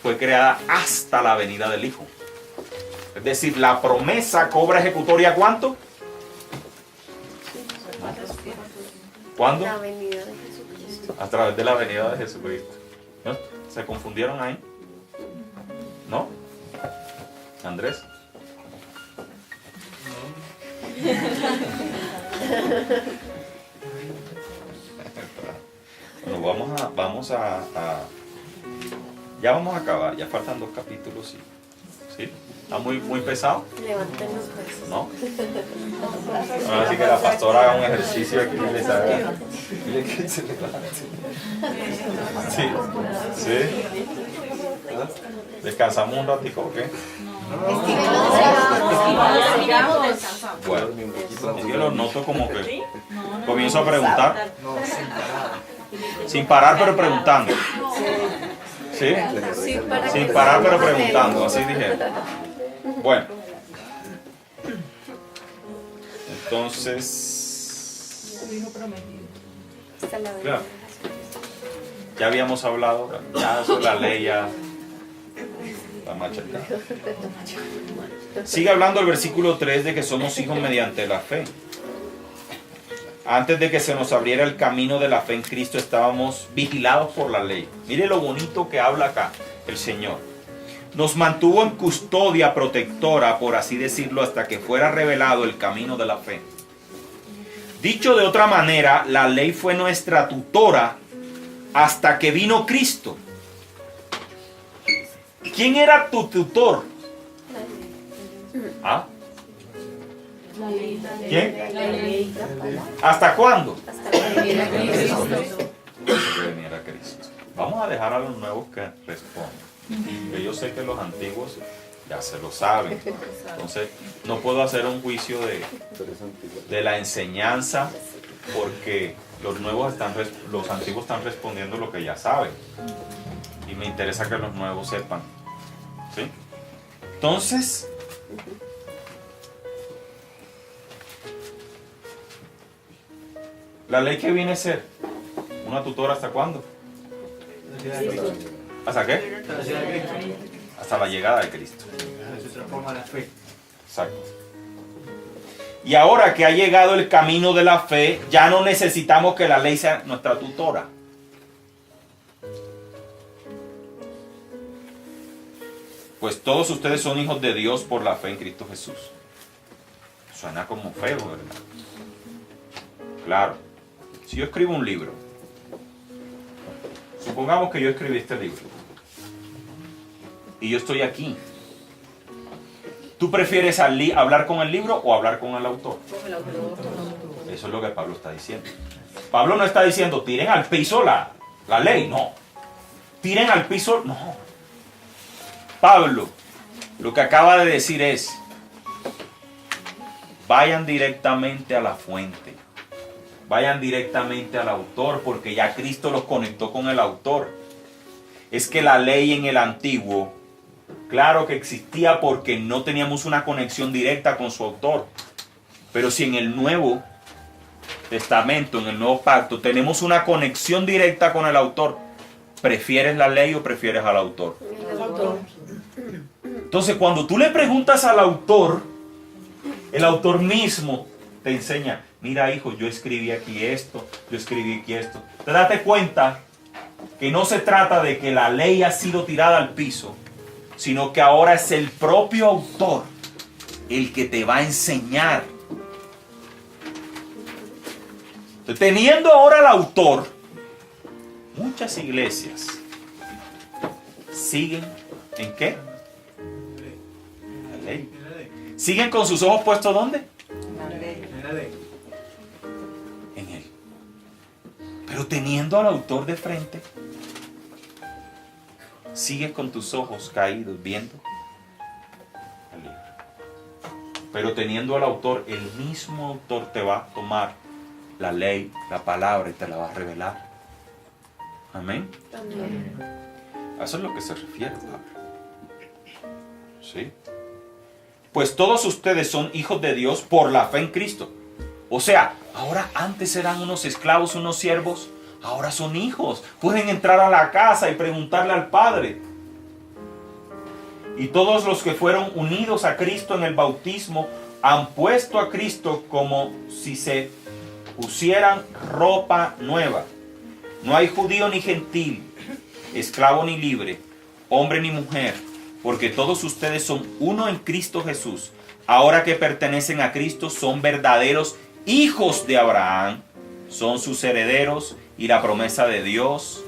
fue creada hasta la venida del Hijo. Es decir, la promesa cobra ejecutoria ¿cuánto? ¿Cuándo?
La venida de Jesucristo.
A través de la venida de Jesucristo. ¿No? ¿Se confundieron ahí? ¿No? ¿Andrés? Bueno, ya vamos a acabar, ya faltan 2 capítulos. ¿Sí? ¿Está muy pesado?
Levanten los brazos.
¿No? Así que la pastora haga un ejercicio aquí y les haga. Dile que se levante. Sí. ¿Sí? ¿Ah? ¿Descansamos un ratico o qué? Bueno, es que lo noto como que comienzo a preguntar. Sin parar pero preguntando. ¿Sí? Sin parar pero preguntando, así dije. Bueno. Entonces, claro, ya habíamos hablado, ya eso, la ley ya está machacada. Sigue hablando el versículo 3 de que somos hijos mediante la fe. Antes de que se nos abriera el camino de la fe en Cristo, estábamos vigilados por la ley. Mire lo bonito que habla acá el Señor. Nos mantuvo en custodia protectora, por así decirlo, hasta que fuera revelado el camino de la fe. Dicho de otra manera, la ley fue nuestra tutora hasta que vino Cristo. ¿Quién era tu tutor? ¿Ah? ¿Quién? ¿Hasta cuándo?
Hasta que viniera Cristo.
Hasta que viniera Cristo. Vamos a dejar a los nuevos que respondan. Yo sé que los antiguos ya se lo saben. Entonces, no puedo hacer un juicio de la enseñanza porque los antiguos están respondiendo lo que ya saben. Y me interesa que los nuevos sepan. ¿Sí? Entonces, ¿la ley que viene a ser? ¿Una tutora hasta cuándo? ¿Hasta qué? Hasta la llegada de Cristo.
Se transforma la fe.
Exacto. Y ahora que ha llegado el camino de la fe, ya no necesitamos que la ley sea nuestra tutora. Pues todos ustedes son hijos de Dios por la fe en Cristo Jesús. Suena como feo, ¿verdad? Claro. Si yo escribo un libro, supongamos que yo escribí este libro y yo estoy aquí. ¿Tú prefieres hablar con el libro o hablar con el autor?
Con el autor.
Eso es lo que Pablo está diciendo. Pablo no está diciendo tiren al piso la ley, no. Tiren al piso, no. Pablo lo que acaba de decir es, vayan directamente a la fuente. Vayan directamente al autor, porque ya Cristo los conectó con el autor. Es que la ley en el antiguo, claro que existía porque no teníamos una conexión directa con su autor. Pero si en el Nuevo Testamento, en el Nuevo Pacto, tenemos una conexión directa con el autor, ¿prefieres la ley o prefieres al autor?
El autor.
Entonces, cuando tú le preguntas al autor, el autor mismo te enseña, mira hijo, yo escribí aquí esto, yo escribí aquí esto. Te date cuenta que no se trata de que la ley ha sido tirada al piso, sino que ahora es el propio autor el que te va a enseñar. Entonces, teniendo ahora al autor, muchas iglesias siguen ¿en qué? La ley. ¿Siguen con sus ojos puestos dónde? En él. Pero teniendo al autor de frente, sigues con tus ojos caídos viendo el libro. Pero teniendo al autor, el mismo autor te va a tomar la ley, la palabra y te la va a revelar. Amén.
Amén.
A eso es lo que se refiere Pablo. ¿Sí? Pues todos ustedes son hijos de Dios por la fe en Cristo. O sea, ahora antes eran unos esclavos, unos siervos, ahora son hijos. Pueden entrar a la casa y preguntarle al Padre. Y todos los que fueron unidos a Cristo en el bautismo han puesto a Cristo como si se pusieran ropa nueva. No hay judío ni gentil, esclavo ni libre, hombre ni mujer, porque todos ustedes son uno en Cristo Jesús. Ahora que pertenecen a Cristo, son verdaderos hijos de Abraham, son sus herederos y la promesa de Dios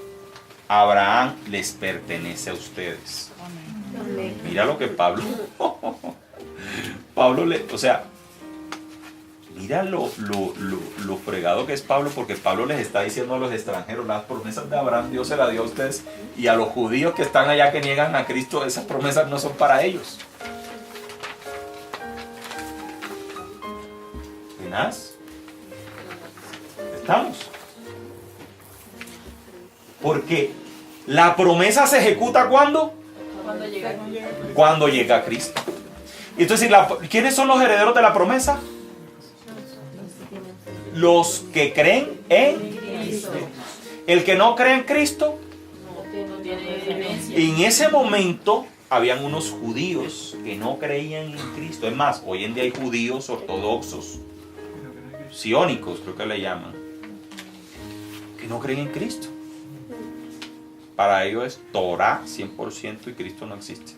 a Abraham les pertenece a ustedes.
Amén.
Mira lo que Pablo mira lo fregado que es Pablo, porque Pablo les está diciendo a los extranjeros, las promesas de Abraham Dios se las dio a ustedes, y a los judíos que están allá que niegan a Cristo, esas promesas no son para ellos. ¿Tenaz? ¿Estamos? Porque la promesa se ejecuta ¿cuándo? Cuando llega Cristo. Entonces, ¿quiénes son los herederos de la promesa? Los que creen en Cristo. El que no cree en Cristo, en ese momento habían unos judíos que no creían en Cristo. Es más, hoy en día hay judíos ortodoxos, sionicos creo que le llaman, que no creen en Cristo. Para ellos es Torah 100% y Cristo no existe.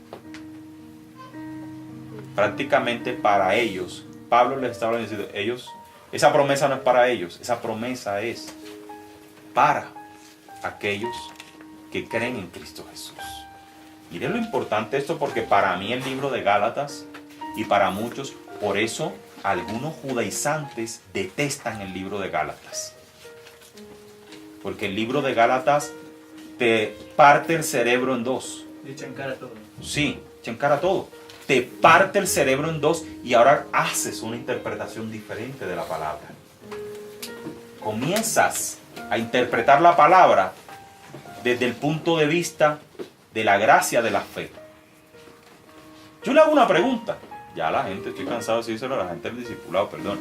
Prácticamente para ellos, Pablo les estaba diciendo, esa promesa no es para ellos, esa promesa es para aquellos que creen en Cristo Jesús. Miren lo importante esto, porque para mí el libro de Gálatas, y para muchos, por eso algunos judaizantes detestan el libro de Gálatas. Porque el libro de Gálatas te parte el cerebro en dos.
Le echan cara a todo.
Sí, te encara todo. Te parte el cerebro en dos y ahora haces una interpretación diferente de la palabra. Comienzas a interpretar la palabra desde el punto de vista de la gracia de la fe. Yo le hago una pregunta. Ya a la gente, estoy cansado de decírselo a la gente del discipulado, perdón.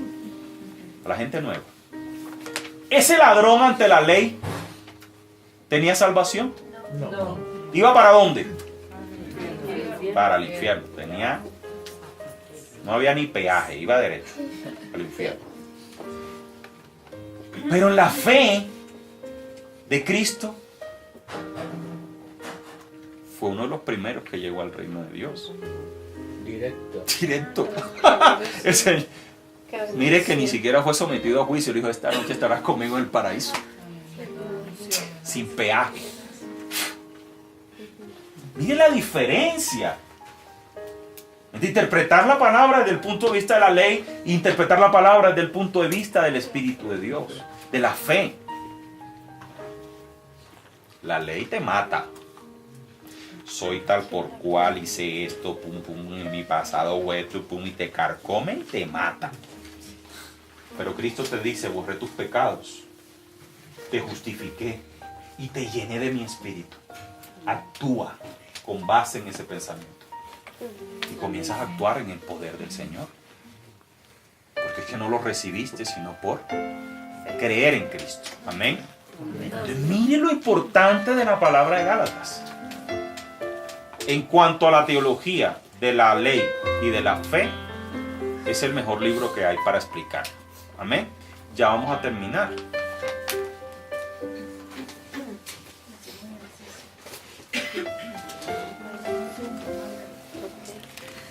A la gente nueva. ¿Ese ladrón ante la ley tenía salvación?
No.
¿Iba para dónde? Para el infierno. No había ni peaje, iba derecho al infierno. Pero en la fe de Cristo fue uno de los primeros que llegó al reino de Dios. Directo. El Señor, mire que ni siquiera fue sometido a juicio. Le dijo, esta noche estarás conmigo en el paraíso. Sin peaje. Mire la diferencia de interpretar la palabra desde el punto de vista de la ley e interpretar la palabra desde el punto de vista del Espíritu de Dios, de la fe. La ley te mata. Soy tal por cual, hice esto, pum, pum, en mi pasado hueso, pum, y te carcome y te mata. Pero Cristo te dice, borré tus pecados, te justifiqué y te llené de mi espíritu. Actúa con base en ese pensamiento. Y comienzas a actuar en el poder del Señor. Porque es que no lo recibiste, sino por creer en Cristo. Amén. Entonces, mire lo importante de la palabra de Gálatas. En cuanto a la teología de la ley y de la fe, es el mejor libro que hay para explicar. Amén. Ya vamos a terminar.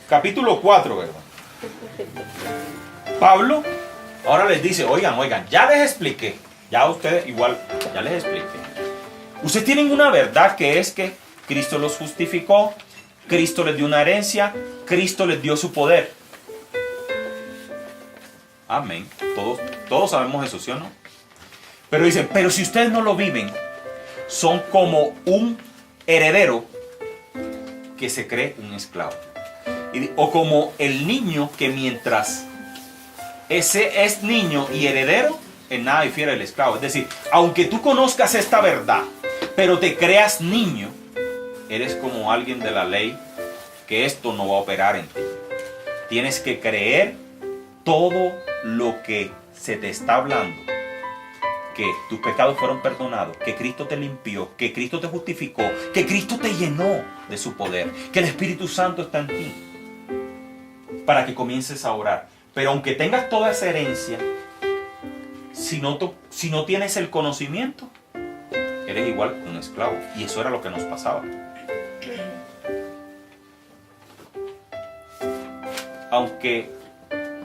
Capítulo 4, ¿verdad? Pablo ahora les dice, oigan, ya les expliqué. Ya ustedes igual, ya les expliqué. Ustedes tienen una verdad que es que Cristo los justificó, Cristo les dio una herencia, Cristo les dio su poder. Amén. Todos sabemos eso, ¿sí o no? Pero dicen, pero si ustedes no lo viven, son como un heredero que se cree un esclavo. O como el niño que mientras ese es niño y heredero, en nada difiere del esclavo. Es decir, aunque tú conozcas esta verdad, pero te creas niño, eres como alguien de la ley, que esto no va a operar en ti. Tienes que creer todo lo que se te está hablando. Que tus pecados fueron perdonados, que Cristo te limpió, que Cristo te justificó, que Cristo te llenó de su poder, que el Espíritu Santo está en ti, para que comiences a orar. Pero aunque tengas toda esa herencia, si no tienes el conocimiento, eres igual que un esclavo. Y eso era lo que nos pasaba. Aunque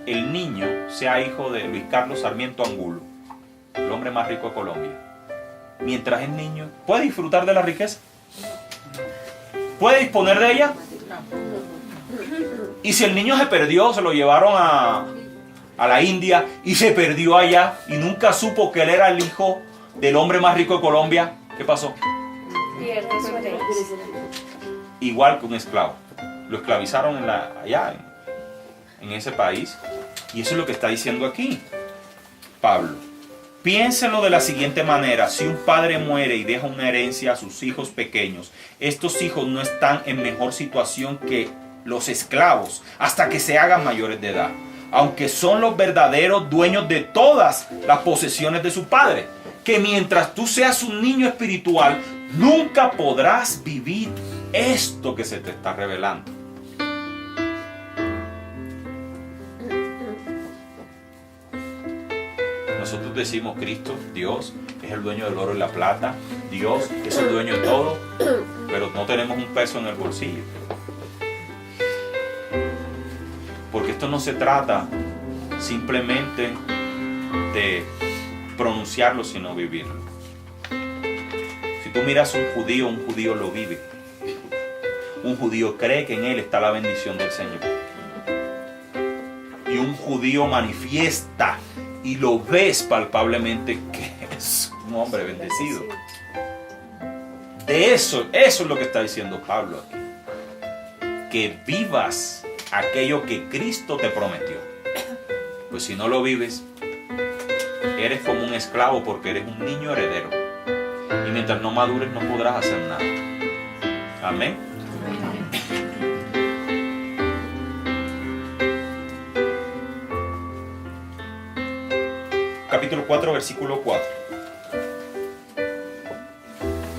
el niño sea hijo de Luis Carlos Sarmiento Angulo, el hombre más rico de Colombia, mientras es niño, ¿puede disfrutar de la riqueza? ¿Puede disponer de ella? Y si el niño se perdió, se lo llevaron a la India y se perdió allá y nunca supo que él era el hijo del hombre más rico de Colombia, ¿qué pasó?
Pierde su herencia.
Igual que un esclavo. Lo esclavizaron allá en ese país. Y eso es lo que está diciendo aquí Pablo. Piénsenlo de la siguiente manera: si un padre muere y deja una herencia a sus hijos pequeños, estos hijos no están en mejor situación que los esclavos hasta que se hagan mayores de edad, aunque son los verdaderos dueños de todas las posesiones de su padre. Que mientras tú seas un niño espiritual, nunca podrás vivir esto que se te está revelando. Nosotros decimos Cristo, Dios, es el dueño del oro y la plata. Dios es el dueño de todo, pero no tenemos un peso en el bolsillo. Porque esto no se trata simplemente de pronunciarlo, sino vivirlo. Si tú miras a un judío lo vive. Un judío cree que en él está la bendición del Señor. Y un judío manifiesta y lo ves palpablemente que es un hombre bendecido. De eso es lo que está diciendo Pablo aquí. Que vivas aquello que Cristo te prometió. Pues si no lo vives, eres como un esclavo porque eres un niño heredero. Y mientras no madures no podrás hacer nada. Amén. Capítulo 4, versículo 4.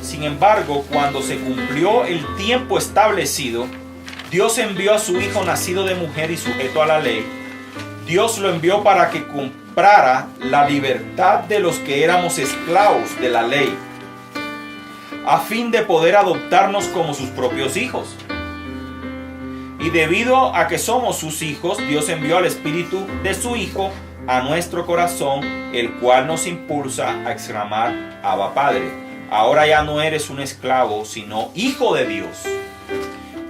Sin embargo, cuando se cumplió el tiempo establecido, Dios envió a su Hijo nacido de mujer y sujeto a la ley. Dios lo envió para que comprara la libertad de los que éramos esclavos de la ley, a fin de poder adoptarnos como sus propios hijos. Y debido a que somos sus hijos, Dios envió al Espíritu de su Hijo a nuestro corazón, el cual nos impulsa a exclamar: Abba, Padre. Ahora ya no eres un esclavo, sino hijo de Dios.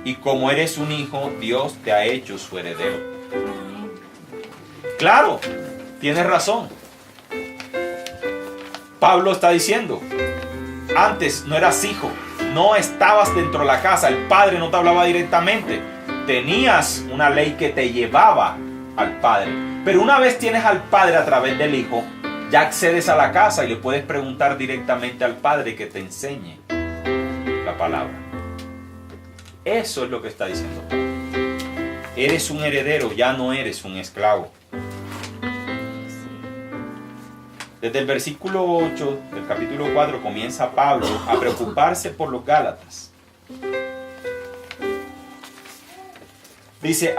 Y como eres un hijo, Dios te ha hecho su heredero. Claro, tienes razón. Pablo está diciendo: antes no eras hijo, no estabas dentro de la casa, el padre no te hablaba directamente. Tenías una ley que te llevaba al Padre. Pero una vez tienes al Padre a través del Hijo, ya accedes a la casa y le puedes preguntar directamente al Padre que te enseñe la palabra. Eso es lo que está diciendo Pablo. Eres un heredero, ya no eres un esclavo. Desde el versículo 8 del capítulo 4 comienza Pablo a preocuparse por los Gálatas. Dice: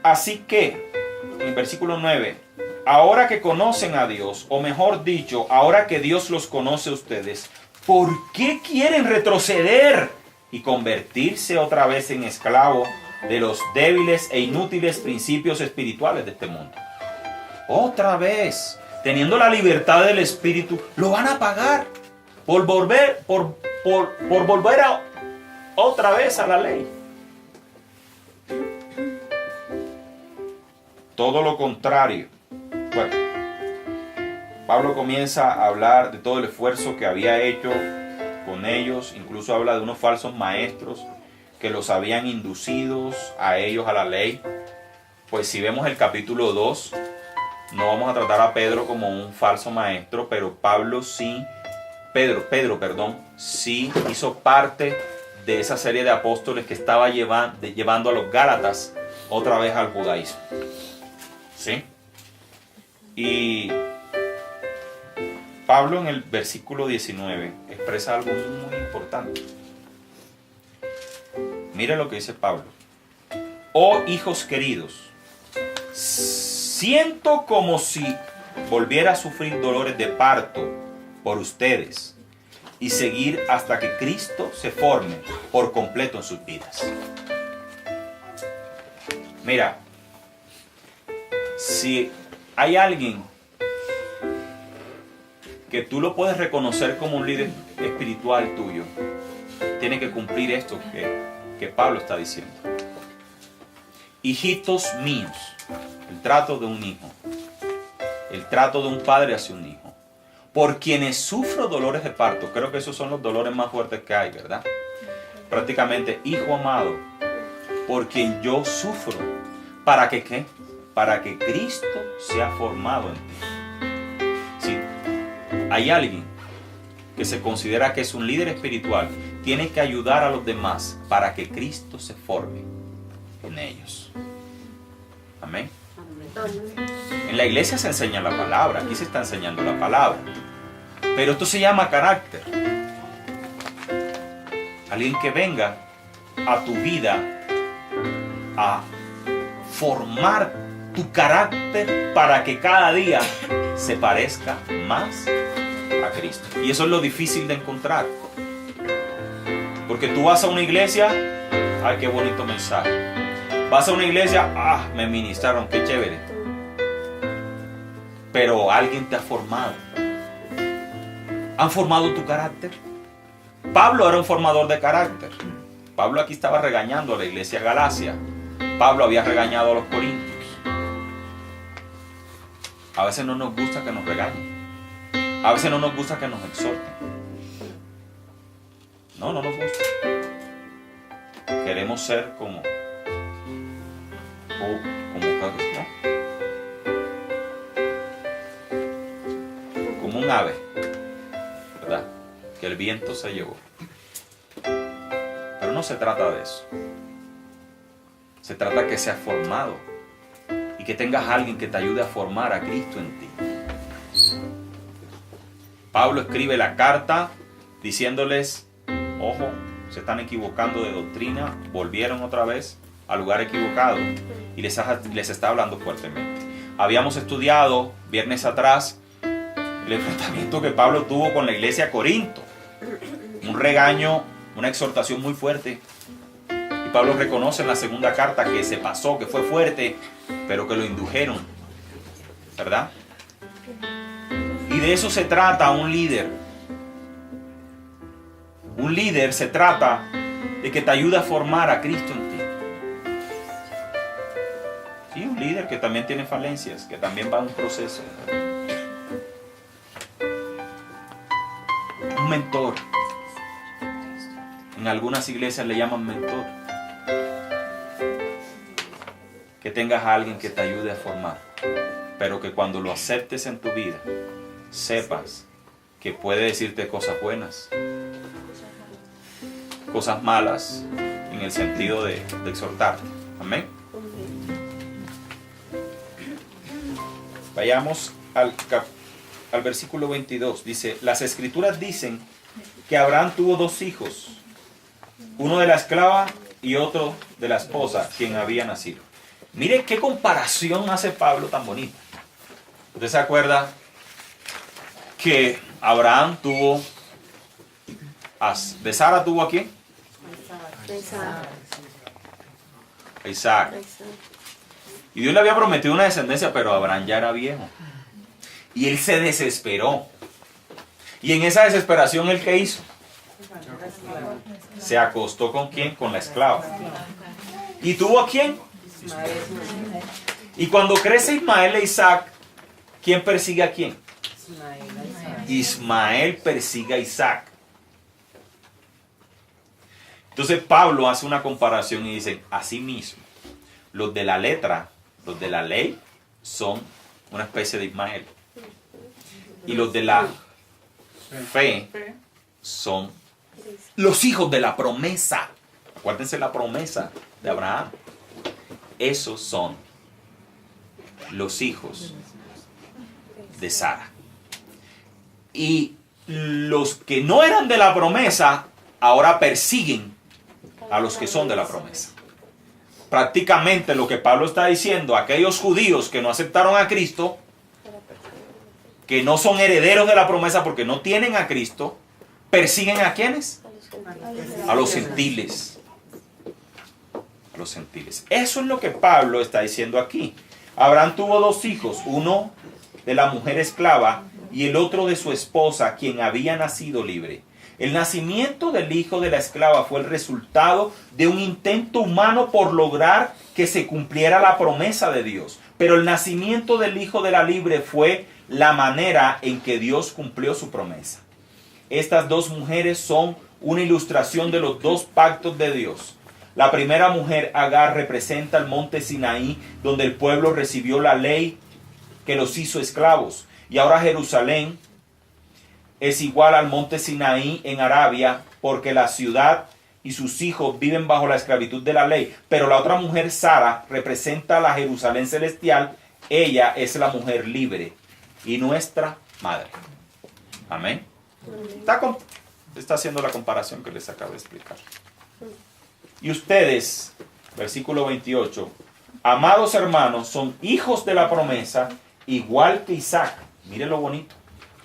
así que, en el versículo 9, ahora que conocen a Dios, o mejor dicho, ahora que Dios los conoce a ustedes, ¿por qué quieren retroceder y convertirse otra vez en esclavos de los débiles e inútiles principios espirituales de este mundo? Otra vez, teniendo la libertad del Espíritu, lo van a pagar por volver otra vez a la ley. Todo lo contrario. Bueno, Pablo comienza a hablar de todo el esfuerzo que había hecho con ellos. Incluso habla de unos falsos maestros que los habían inducidos a ellos a la ley. Pues si vemos el capítulo 2, no vamos a tratar a Pedro como un falso maestro, pero Pedro, sí hizo parte de esa serie de apóstoles que estaba llevando a los Gálatas otra vez al judaísmo. ¿Sí? Y Pablo en el versículo 19 expresa algo muy importante. Mire lo que dice Pablo. Oh hijos queridos, siento como si volviera a sufrir dolores de parto por ustedes y seguir hasta que Cristo se forme por completo en sus vidas. Mira, si hay alguien que tú lo puedes reconocer como un líder espiritual tuyo, tiene que cumplir esto que Pablo está diciendo. Hijitos míos, el trato de un hijo, el trato de un padre hacia un hijo, por quienes sufro dolores de parto. Creo que esos son los dolores más fuertes que hay, ¿verdad? Prácticamente, hijo amado, por quien yo sufro, ¿para que qué? Para que Cristo sea formado en ti. Si hay alguien que se considera que es un líder espiritual, tiene que ayudar a los demás para que Cristo se forme en ellos. Amén. En la iglesia se enseña la palabra, aquí se está enseñando la palabra, pero esto se llama carácter. Alguien que venga a tu vida a formar tu carácter para que cada día se parezca más a Cristo. Y eso es lo difícil de encontrar, porque tú vas a una iglesia, ay, qué bonito mensaje. Vas a una iglesia, me ministraron, qué chévere. Pero alguien te ha formado. ¿Han formado tu carácter? Pablo era un formador de carácter. Pablo aquí estaba regañando a la iglesia de Galacia. Pablo había regañado a los corintios. A veces no nos gusta que nos regañen. A veces no nos gusta que nos exhorten. No nos gusta. Queremos ser como un ave, ¿verdad? Que el viento se llevó. Pero no se trata de eso. Se trata que seas formado y que tengas a alguien que te ayude a formar a Cristo en ti. Pablo escribe la carta diciéndoles, ojo, se están equivocando de doctrina, volvieron otra vez al lugar equivocado y les está hablando fuertemente. Habíamos estudiado viernes atrás el enfrentamiento que Pablo tuvo con la iglesia de Corinto, un regaño, una exhortación muy fuerte, y Pablo reconoce en la segunda carta que se pasó, que fue fuerte, pero que lo indujeron, ¿verdad? Y de eso se trata un líder. Un líder se trata de que te ayude a formar a Cristo en ti. Sí, un líder que también tiene falencias, que también va a un proceso. Un mentor. En algunas iglesias le llaman mentor. Que tengas a alguien que te ayude a formar, pero que cuando lo aceptes en tu vida, sepas que puede decirte cosas buenas, cosas malas, en el sentido de exhortarte. Amén. Vayamos al versículo 22. Dice, las escrituras dicen que Abraham tuvo 2 hijos, uno de la esclava y otro de la esposa, quien había nacido. Mire qué comparación hace Pablo tan bonita. ¿Usted se acuerda que Abraham tuvo, de Sara tuvo a quién? A Isaac. Y Dios le había prometido una descendencia, pero Abraham ya era viejo. Y él se desesperó. Y en esa desesperación, ¿él qué hizo? Se acostó ¿con quién? Con la esclava. ¿Y tuvo a quién? Y cuando crece Ismael e Isaac, ¿quién persigue a quién? Ismael persigue a Isaac. Entonces Pablo hace una comparación y dice, asimismo, los de la letra, los de la ley, son una especie de Ismael. Y los de la fe son los hijos de la promesa. Acuérdense la promesa de Abraham. Esos son los hijos de Sara. Y los que no eran de la promesa, ahora persiguen a los que son de la promesa. Prácticamente lo que Pablo está diciendo, aquellos judíos que no aceptaron a Cristo, que no son herederos de la promesa porque no tienen a Cristo, persiguen ¿a quiénes? A los gentiles. A los gentiles. Eso es lo que Pablo está diciendo aquí. Abraham tuvo dos hijos, uno de la mujer esclava y el otro de su esposa, quien había nacido libre. El nacimiento del hijo de la esclava fue el resultado de un intento humano por lograr que se cumpliera la promesa de Dios. Pero el nacimiento del hijo de la libre fue la manera en que Dios cumplió su promesa. Estas dos mujeres son una ilustración de los dos pactos de Dios. La primera mujer, Agar, representa el monte Sinaí, donde el pueblo recibió la ley que los hizo esclavos. Y ahora Jerusalén es igual al monte Sinaí en Arabia, porque la ciudad y sus hijos viven bajo la esclavitud de la ley. Pero la otra mujer, Sara, representa la Jerusalén celestial. Ella es la mujer libre y nuestra madre. Amén. Está haciendo la comparación que les acabo de explicar. Y ustedes, versículo 28, amados hermanos, son hijos de la promesa, igual que Isaac. Miren lo bonito.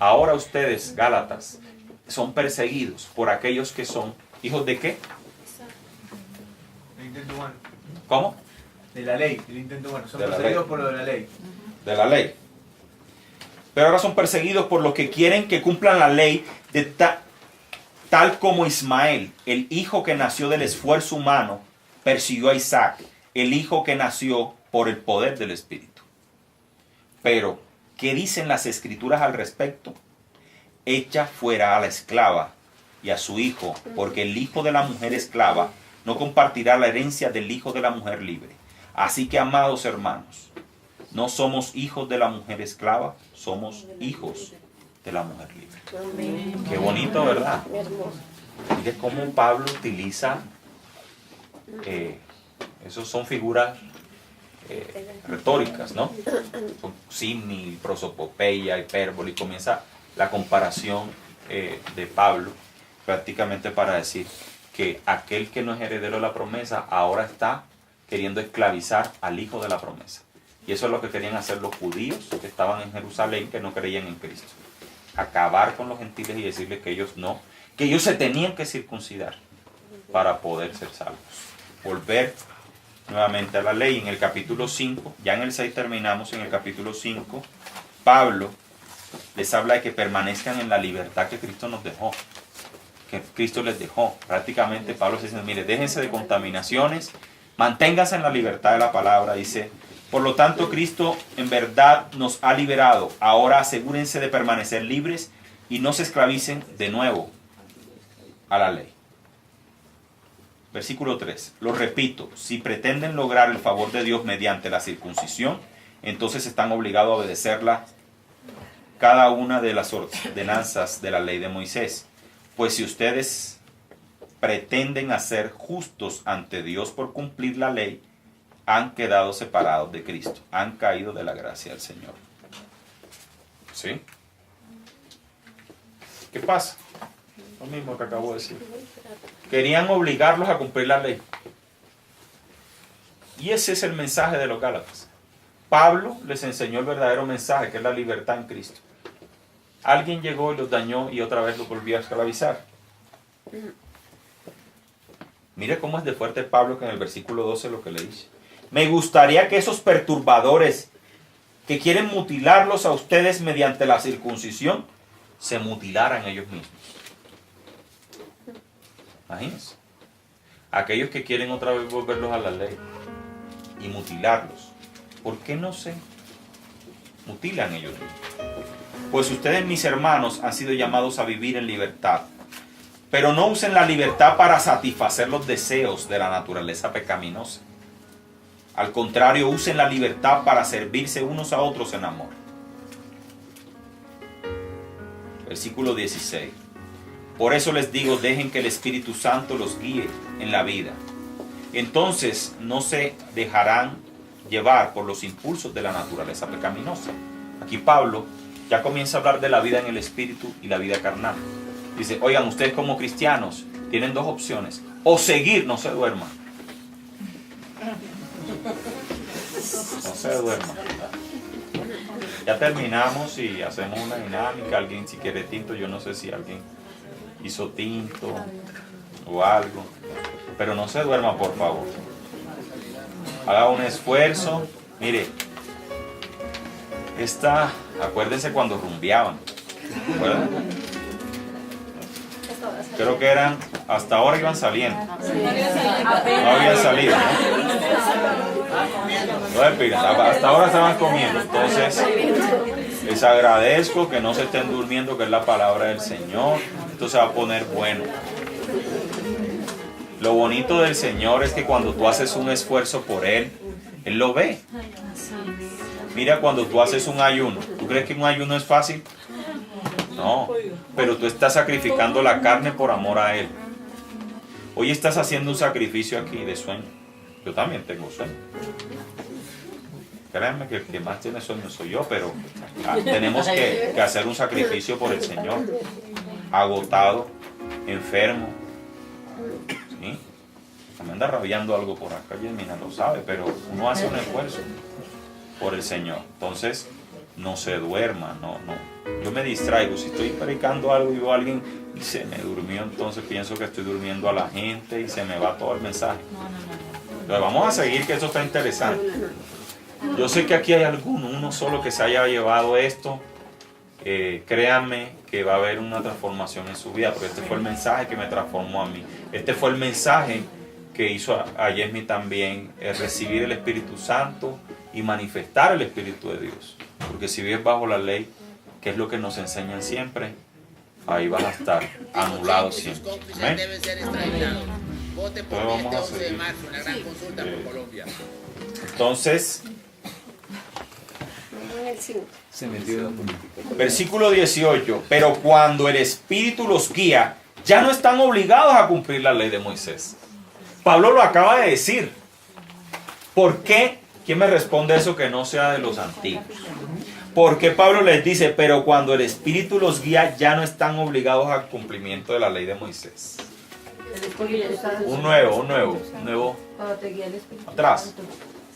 Ahora ustedes, Gálatas, son perseguidos por aquellos que son hijos de ¿qué?
El intento humano.
¿Cómo?
De la ley, el intento humano. Son
De la
perseguidos
ley.
por lo de la ley.
De la ley. Pero ahora son perseguidos por los que quieren que cumplan la ley de tal como Ismael, el hijo que nació del esfuerzo humano, persiguió a Isaac, el hijo que nació por el poder del Espíritu. Pero, ¿qué dicen las Escrituras al respecto? Echa fuera a la esclava y a su hijo, porque el hijo de la mujer esclava no compartirá la herencia del hijo de la mujer libre. Así que, amados hermanos, no somos hijos de la mujer esclava, somos hijos de la mujer libre.
Amén.
Qué bonito, ¿verdad?
Hermoso.
Mire cómo Pablo utiliza, esos son figuras retóricas, ¿no? Son símil, prosopopeya, hipérbole, y comienza la comparación de Pablo prácticamente para decir que aquel que no es heredero de la promesa ahora está queriendo esclavizar al hijo de la promesa. Y eso es lo que querían hacer los judíos que estaban en Jerusalén, que no creían en Cristo. Acabar con los gentiles y decirles que ellos no, que ellos se tenían que circuncidar para poder ser salvos. Volver nuevamente a la ley. En el capítulo 5, ya en el 6 terminamos, en el capítulo 5, Pablo les habla de que permanezcan en la libertad que Cristo nos dejó, que Cristo les dejó. Prácticamente Pablo se dice, mire, déjense de contaminaciones, manténganse en la libertad de la palabra, dice. Por lo tanto, Cristo en verdad nos ha liberado. Ahora asegúrense de permanecer libres y no se esclavicen de nuevo a la ley. Versículo 3. Lo repito, si pretenden lograr el favor de Dios mediante la circuncisión, entonces están obligados a obedecerla cada una de las ordenanzas de la ley de Moisés. Pues si ustedes pretenden ser justos ante Dios por cumplir la ley, han quedado separados de Cristo, han caído de la gracia del Señor. ¿Sí? ¿Qué pasa? Lo mismo que acabo de decir. Querían obligarlos a cumplir la ley. Y ese es el mensaje de los Gálatas. Pablo les enseñó el verdadero mensaje, que es la libertad en Cristo. Alguien llegó y los dañó y otra vez los volvió a esclavizar. Mire cómo es de fuerte Pablo, que en el versículo 12 lo que le dice. Me gustaría que esos perturbadores que quieren mutilarlos a ustedes mediante la circuncisión, se mutilaran ellos mismos. Imagínense. Aquellos que quieren otra vez volverlos a la ley y mutilarlos, ¿por qué no se mutilan ellos mismos? Pues ustedes, mis hermanos, han sido llamados a vivir en libertad. Pero no usen la libertad para satisfacer los deseos de la naturaleza pecaminosa. Al contrario, usen la libertad para servirse unos a otros en amor. Versículo 16. Por eso les digo, dejen que el Espíritu Santo los guíe en la vida. Entonces no se dejarán llevar por los impulsos de la naturaleza pecaminosa. Aquí Pablo ya comienza a hablar de la vida en el Espíritu y la vida carnal. Dice, oigan, ustedes como cristianos tienen dos opciones. O seguir, no se duerman. No se duerman. Ya terminamos y hacemos una dinámica. Alguien si quiere tinto, yo no sé si alguien hizo tinto o algo. Pero no se duerma, por favor. Haga un esfuerzo. Mire, acuérdense cuando rumbeaban. ¿Recuerdan? Creo que eran, hasta ahora iban saliendo. No habían salido, ¿no? Hasta ahora estaban comiendo. Entonces, les agradezco que no se estén durmiendo, que es la palabra del Señor. Esto se va a poner bueno. Lo bonito del Señor es que cuando tú haces un esfuerzo por Él, Él lo ve. Mira, cuando tú haces un ayuno, ¿tú crees que un ayuno es fácil? No, pero tú estás sacrificando la carne por amor a Él. Hoy estás haciendo un sacrificio aquí de sueño. Yo también tengo sueño. Créanme que el que más tiene sueño soy yo, pero tenemos que hacer un sacrificio por el Señor. Agotado, enfermo. ¿Sí? Me anda rabiando algo por acá, Yemina lo sabe, pero uno hace un esfuerzo por el Señor. Entonces, no se duerma, no. Yo me distraigo, si estoy predicando algo y veo a alguien y se me durmió, entonces pienso que estoy durmiendo a la gente y se me va todo el mensaje. Entonces vamos a seguir, que eso está interesante. Yo sé que aquí hay uno solo que se haya llevado esto. Créanme que va a haber una transformación en su vida, porque este fue el mensaje que me transformó a mí. Este fue el mensaje que hizo a Yesmi también, recibir el Espíritu Santo y manifestar el Espíritu de Dios. Porque si vives bajo la ley, que es lo que nos enseñan siempre, ahí vas a estar anulado siempre. ¿Amén? Entonces vamos a seguir. Entonces, versículo 18. Pero cuando el Espíritu los guía, ya no están obligados a cumplir la ley de Moisés. Pablo lo acaba de decir. ¿Por qué? ¿Quién me responde eso que no sea de los antiguos? ¿Por qué Pablo les dice, pero cuando el Espíritu los guía, ya no están obligados al cumplimiento de la ley de Moisés? Un nuevo. Atrás.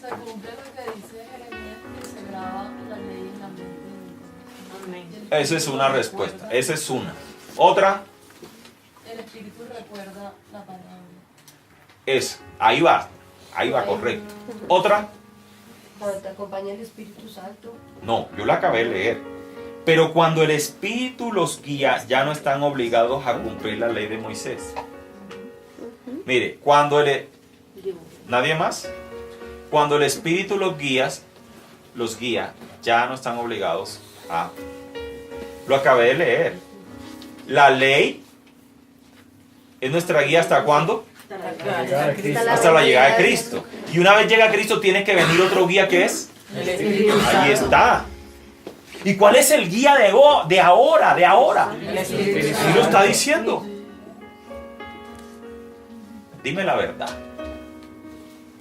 Se cumple lo que dice Jeremías, que se graba la ley en la mente.
Esa es una respuesta. Esa es una. Otra.
El Espíritu recuerda la palabra.
Ahí va correcto. Otra.
Cuando te acompaña el Espíritu Santo.
No, yo la acabé de leer. Pero cuando el Espíritu los guía, ya no están obligados a cumplir la ley de Moisés. Mire, ¿nadie más? Cuando el Espíritu los guía, ya no están obligados a... Lo acabé de leer. La ley es nuestra guía ¿hasta cuándo? Hasta la llegada de Cristo. Y una vez llega Cristo tiene que venir otro guía que es ahí está. ¿Y cuál es el guía de ahora? Y lo está diciendo. Dime la verdad.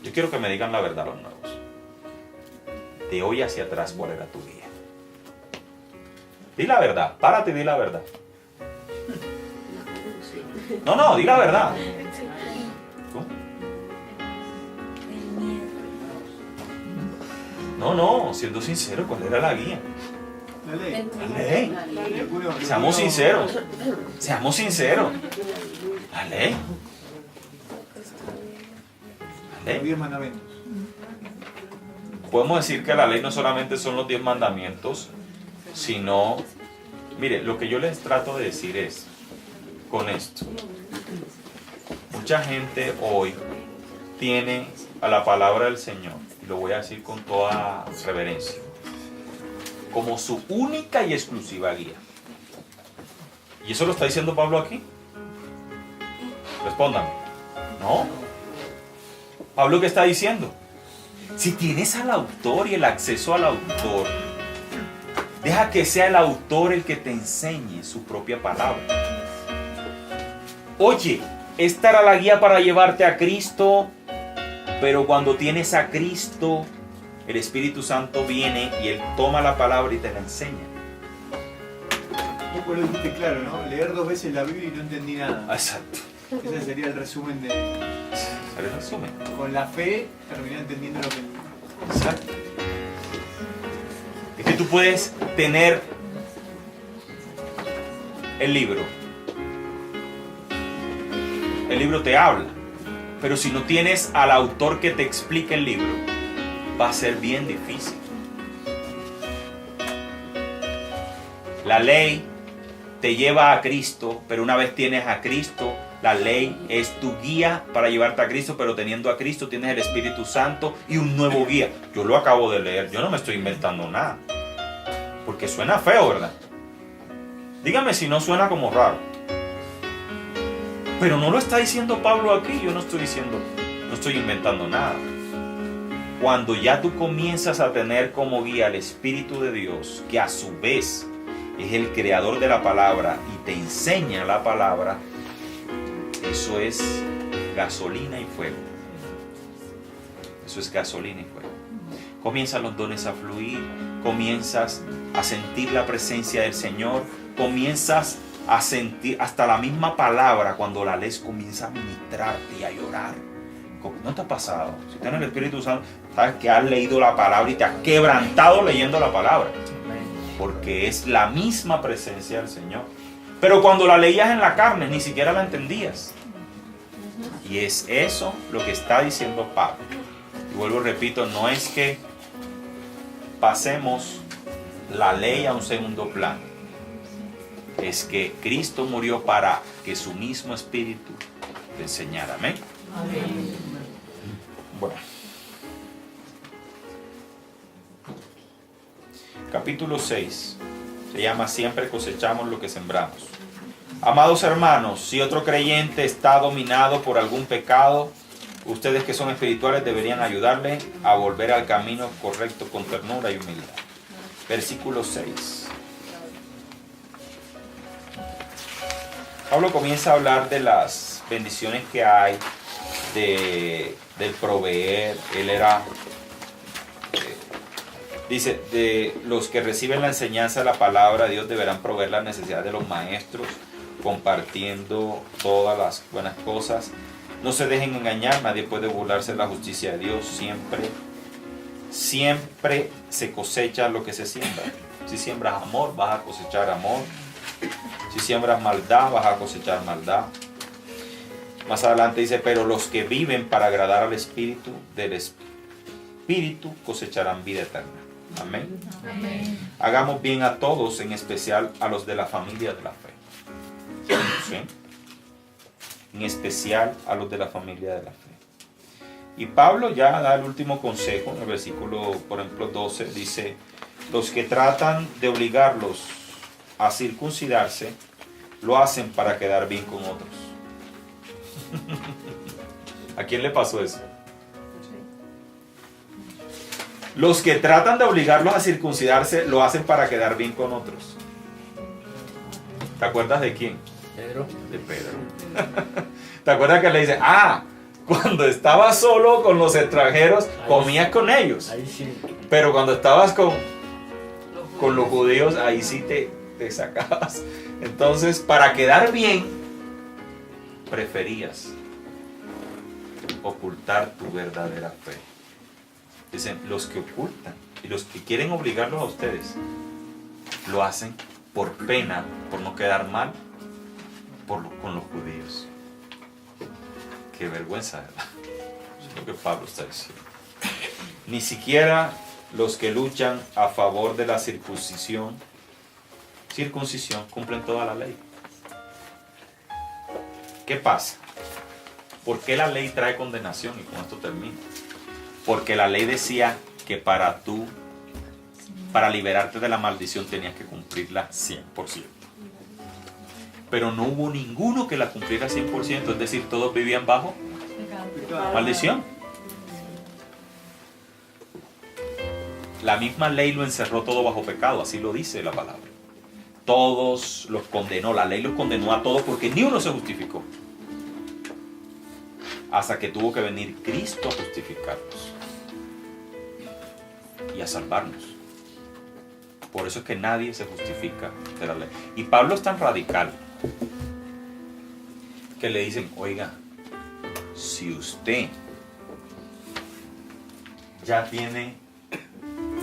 Yo quiero que me digan la verdad los nuevos. De hoy hacia atrás, ¿cuál era tu guía? Di la verdad. Párate y di la verdad. No, di la verdad. No, siendo sincero, ¿cuál era la guía?
La ley.
La ley. Seamos sinceros. La ley.
Los 10 mandamientos.
Podemos decir que la ley no solamente son los 10 mandamientos, sino, mire, lo que yo les trato de decir es, con esto, mucha gente hoy tiene a la palabra del Señor, y lo voy a decir con toda reverencia, como su única y exclusiva guía. Y eso lo está diciendo Pablo aquí. Respóndame. No. Pablo, ¿qué está diciendo? Si tienes al autor y el acceso al autor, deja que sea el autor el que te enseñe su propia palabra. Oye, esta era la guía para llevarte a Cristo, pero cuando tienes a Cristo, el Espíritu Santo viene y Él toma la palabra y te la enseña.
Vos lo dijiste claro, ¿no? Leer 2 veces la Biblia y no entendí nada.
Exacto.
Ese sería el resumen de...
¿El resumen?
Con la fe terminé entendiendo lo que...
Exacto. Es que tú puedes tener el libro. El libro te habla. Pero si no tienes al autor que te explique el libro, va a ser bien difícil. La ley te lleva a Cristo, pero una vez tienes a Cristo, la ley es tu guía para llevarte a Cristo, pero teniendo a Cristo tienes el Espíritu Santo y un nuevo guía. Yo lo acabo de leer, yo no me estoy inventando nada. Porque suena feo, ¿verdad? Dígame si no suena como raro. Pero no lo está diciendo Pablo aquí, yo no estoy inventando nada. Cuando ya tú comienzas a tener como guía al Espíritu de Dios, que a su vez es el creador de la palabra y te enseña la palabra, eso es gasolina y fuego. Eso es gasolina y fuego. Comienzan los dones a fluir, comienzas a sentir la presencia del Señor, comienzas a sentir hasta la misma palabra cuando la lees comienza a ministrarte y a llorar. ¿No te ha pasado? Si tienes el Espíritu Santo, sabes que has leído la palabra y te has quebrantado leyendo la palabra. Porque es la misma presencia del Señor. Pero cuando la leías en la carne, ni siquiera la entendías. Y es eso lo que está diciendo Pablo. Y vuelvo, repito, no es que pasemos la ley a un segundo plano. Es que Cristo murió para que su mismo Espíritu te enseñara. Amén.
Amén.
Bueno. Capítulo 6. Se llama Siempre cosechamos lo que sembramos. Amados hermanos, si otro creyente está dominado por algún pecado, ustedes que son espirituales deberían ayudarle a volver al camino correcto con ternura y humildad. Versículo 6. Pablo comienza a hablar de las bendiciones que hay, del proveer. Él era, dice, de los que reciben la enseñanza de la palabra de Dios deberán proveer las necesidades de los maestros, compartiendo todas las buenas cosas. No se dejen engañar, nadie puede burlarse de la justicia de Dios. Siempre se cosecha lo que se siembra. Si siembras amor, vas a cosechar amor. Si siembras maldad, vas a cosechar maldad. Más adelante dice, pero los que viven para agradar al Espíritu, del Espíritu cosecharán vida eterna. Amén.
Amén.
Hagamos bien a todos, en especial a los de la familia de la fe. ¿Sí? En especial a los de la familia de la fe. Y Pablo ya da el último consejo en el versículo, por ejemplo, 12, dice, los que tratan de obligarlos a circuncidarse, lo hacen para quedar bien con otros. ¿A quién le pasó eso? Los que tratan de obligarlos a circuncidarse, lo hacen para quedar bien con otros. ¿Te acuerdas de quién?
Pedro.
De Pedro. ¿Te acuerdas que le dice, cuando estabas solo con los extranjeros, comías con ellos?
Ahí sí.
Pero cuando estabas con los judíos, ahí sí te sacabas. Entonces, para quedar bien, preferías ocultar tu verdadera fe. Dicen, los que ocultan y los que quieren obligarlos a ustedes, lo hacen por pena, por no quedar mal con los judíos. Qué vergüenza, ¿verdad? Eso es lo que Pablo está diciendo. Ni siquiera los que luchan a favor de la circuncisión cumplen toda la ley. ¿Qué pasa? ¿Por qué la ley trae condenación? Y con esto termino. Porque la ley decía que para liberarte de la maldición tenías que cumplirla 100%. pero no hubo ninguno que la cumpliera 100%, es decir, todos vivían bajo maldición. La misma ley lo encerró todo bajo pecado, así lo dice la palabra. Todos los condenó, la ley los condenó a todos porque ni uno se justificó. Hasta que tuvo que venir Cristo a justificarnos y a salvarnos. Por eso es que nadie se justifica de la ley. Y Pablo es tan radical que le dicen, oiga, si usted ya tiene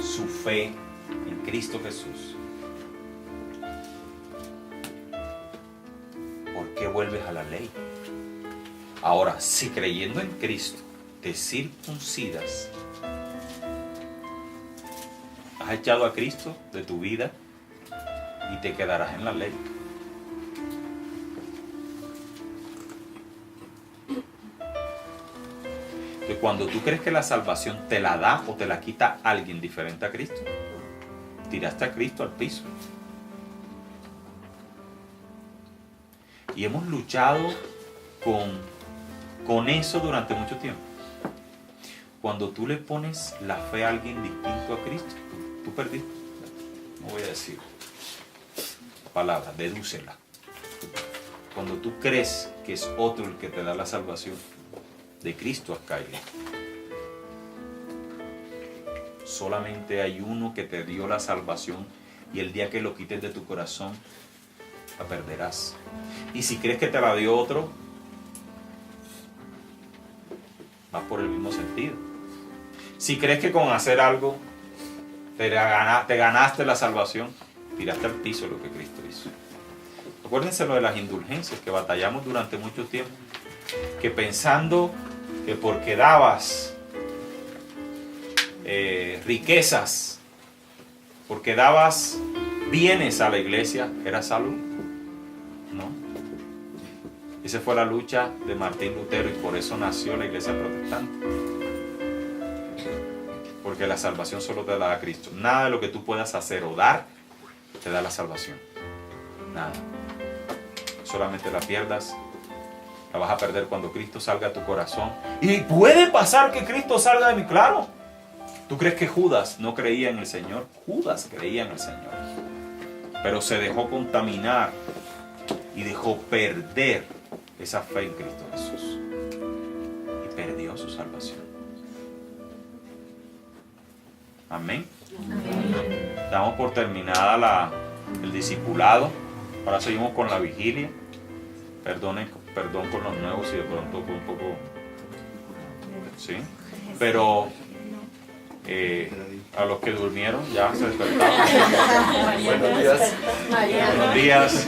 su fe en Cristo Jesús, ¿por qué vuelves a la ley? Ahora, si creyendo en Cristo te circuncidas, has echado a Cristo de tu vida y te quedarás en la ley. Que cuando tú crees que la salvación te la da o te la quita alguien diferente a Cristo, tiraste a Cristo al piso. Y hemos luchado con eso durante mucho tiempo. Cuando tú le pones la fe a alguien distinto a Cristo, tú perdiste. No voy a decir palabra, dedúcela. Cuando tú crees que es otro el que te da la salvación, de Cristo has caído. Solamente hay uno que te dio la salvación y el día que lo quites de tu corazón, la perderás. Y si crees que te la dio otro, vas por el mismo sentido. Si crees que con hacer algo te ganaste la salvación, tiraste al piso lo que Cristo hizo. Acuérdense lo de las indulgencias, que batallamos durante mucho tiempo, que pensando que porque dabas riquezas, porque dabas bienes a la iglesia, eras salvo. No. Esa fue la lucha de Martín Lutero y por eso nació la iglesia protestante. Porque la salvación solo te la da Cristo. Nada de lo que tú puedas hacer o dar te da la salvación. Nada. Solamente la pierdas. La vas a perder cuando Cristo salga a tu corazón. Y puede pasar que Cristo salga de mí, claro. ¿Tú crees que Judas no creía en el Señor? Judas creía en el Señor. Pero se dejó contaminar y dejó perder esa fe en Cristo Jesús. Y perdió su salvación. Amén. Amén. Damos por terminada el discipulado. Ahora seguimos con la vigilia. Perdón con los nuevos si de pronto fue un poco... ¿sí? Pero a los que durmieron ya se despertaron. Buenos días. Buenos días.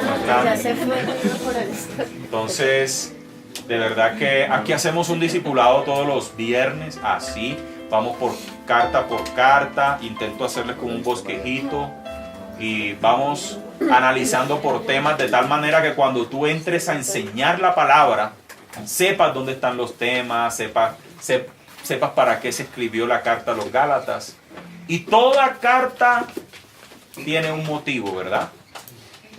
¿Cómo están? Entonces, de verdad que aquí hacemos un discipulado todos los viernes, así. Vamos por carta. Intento hacerles como un bosquejito. Y vamos analizando por temas de tal manera que cuando tú entres a enseñar la palabra, sepas dónde están los temas, sepas para qué se escribió la carta a los Gálatas. Y toda carta tiene un motivo, ¿verdad?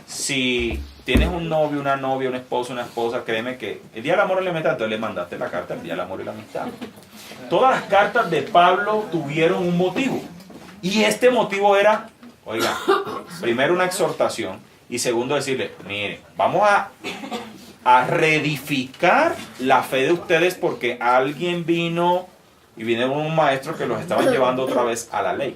Si tienes un novio, una novia, un esposo, una esposa, créeme que el día del amor y la amistad, entonces le mandaste la carta el día del amor y la amistad. Todas las cartas de Pablo tuvieron un motivo. Y este motivo era... oiga, primero una exhortación y segundo decirle, mire, vamos a reedificar la fe de ustedes porque alguien vino y vinieron un maestro que los estaban llevando otra vez a la ley.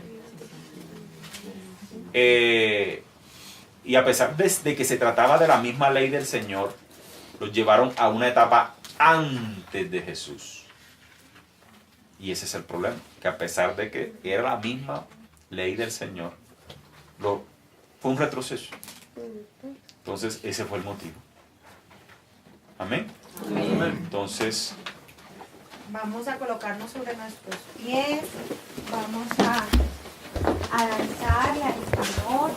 Y a pesar de que se trataba de la misma ley del Señor, los llevaron a una etapa antes de Jesús. Y ese es el problema, que a pesar de que era la misma ley del Señor, fue un retroceso. Entonces ese fue el motivo. Amén. Amén. Entonces
vamos a colocarnos sobre nuestros pies, vamos a danzar y al Señor.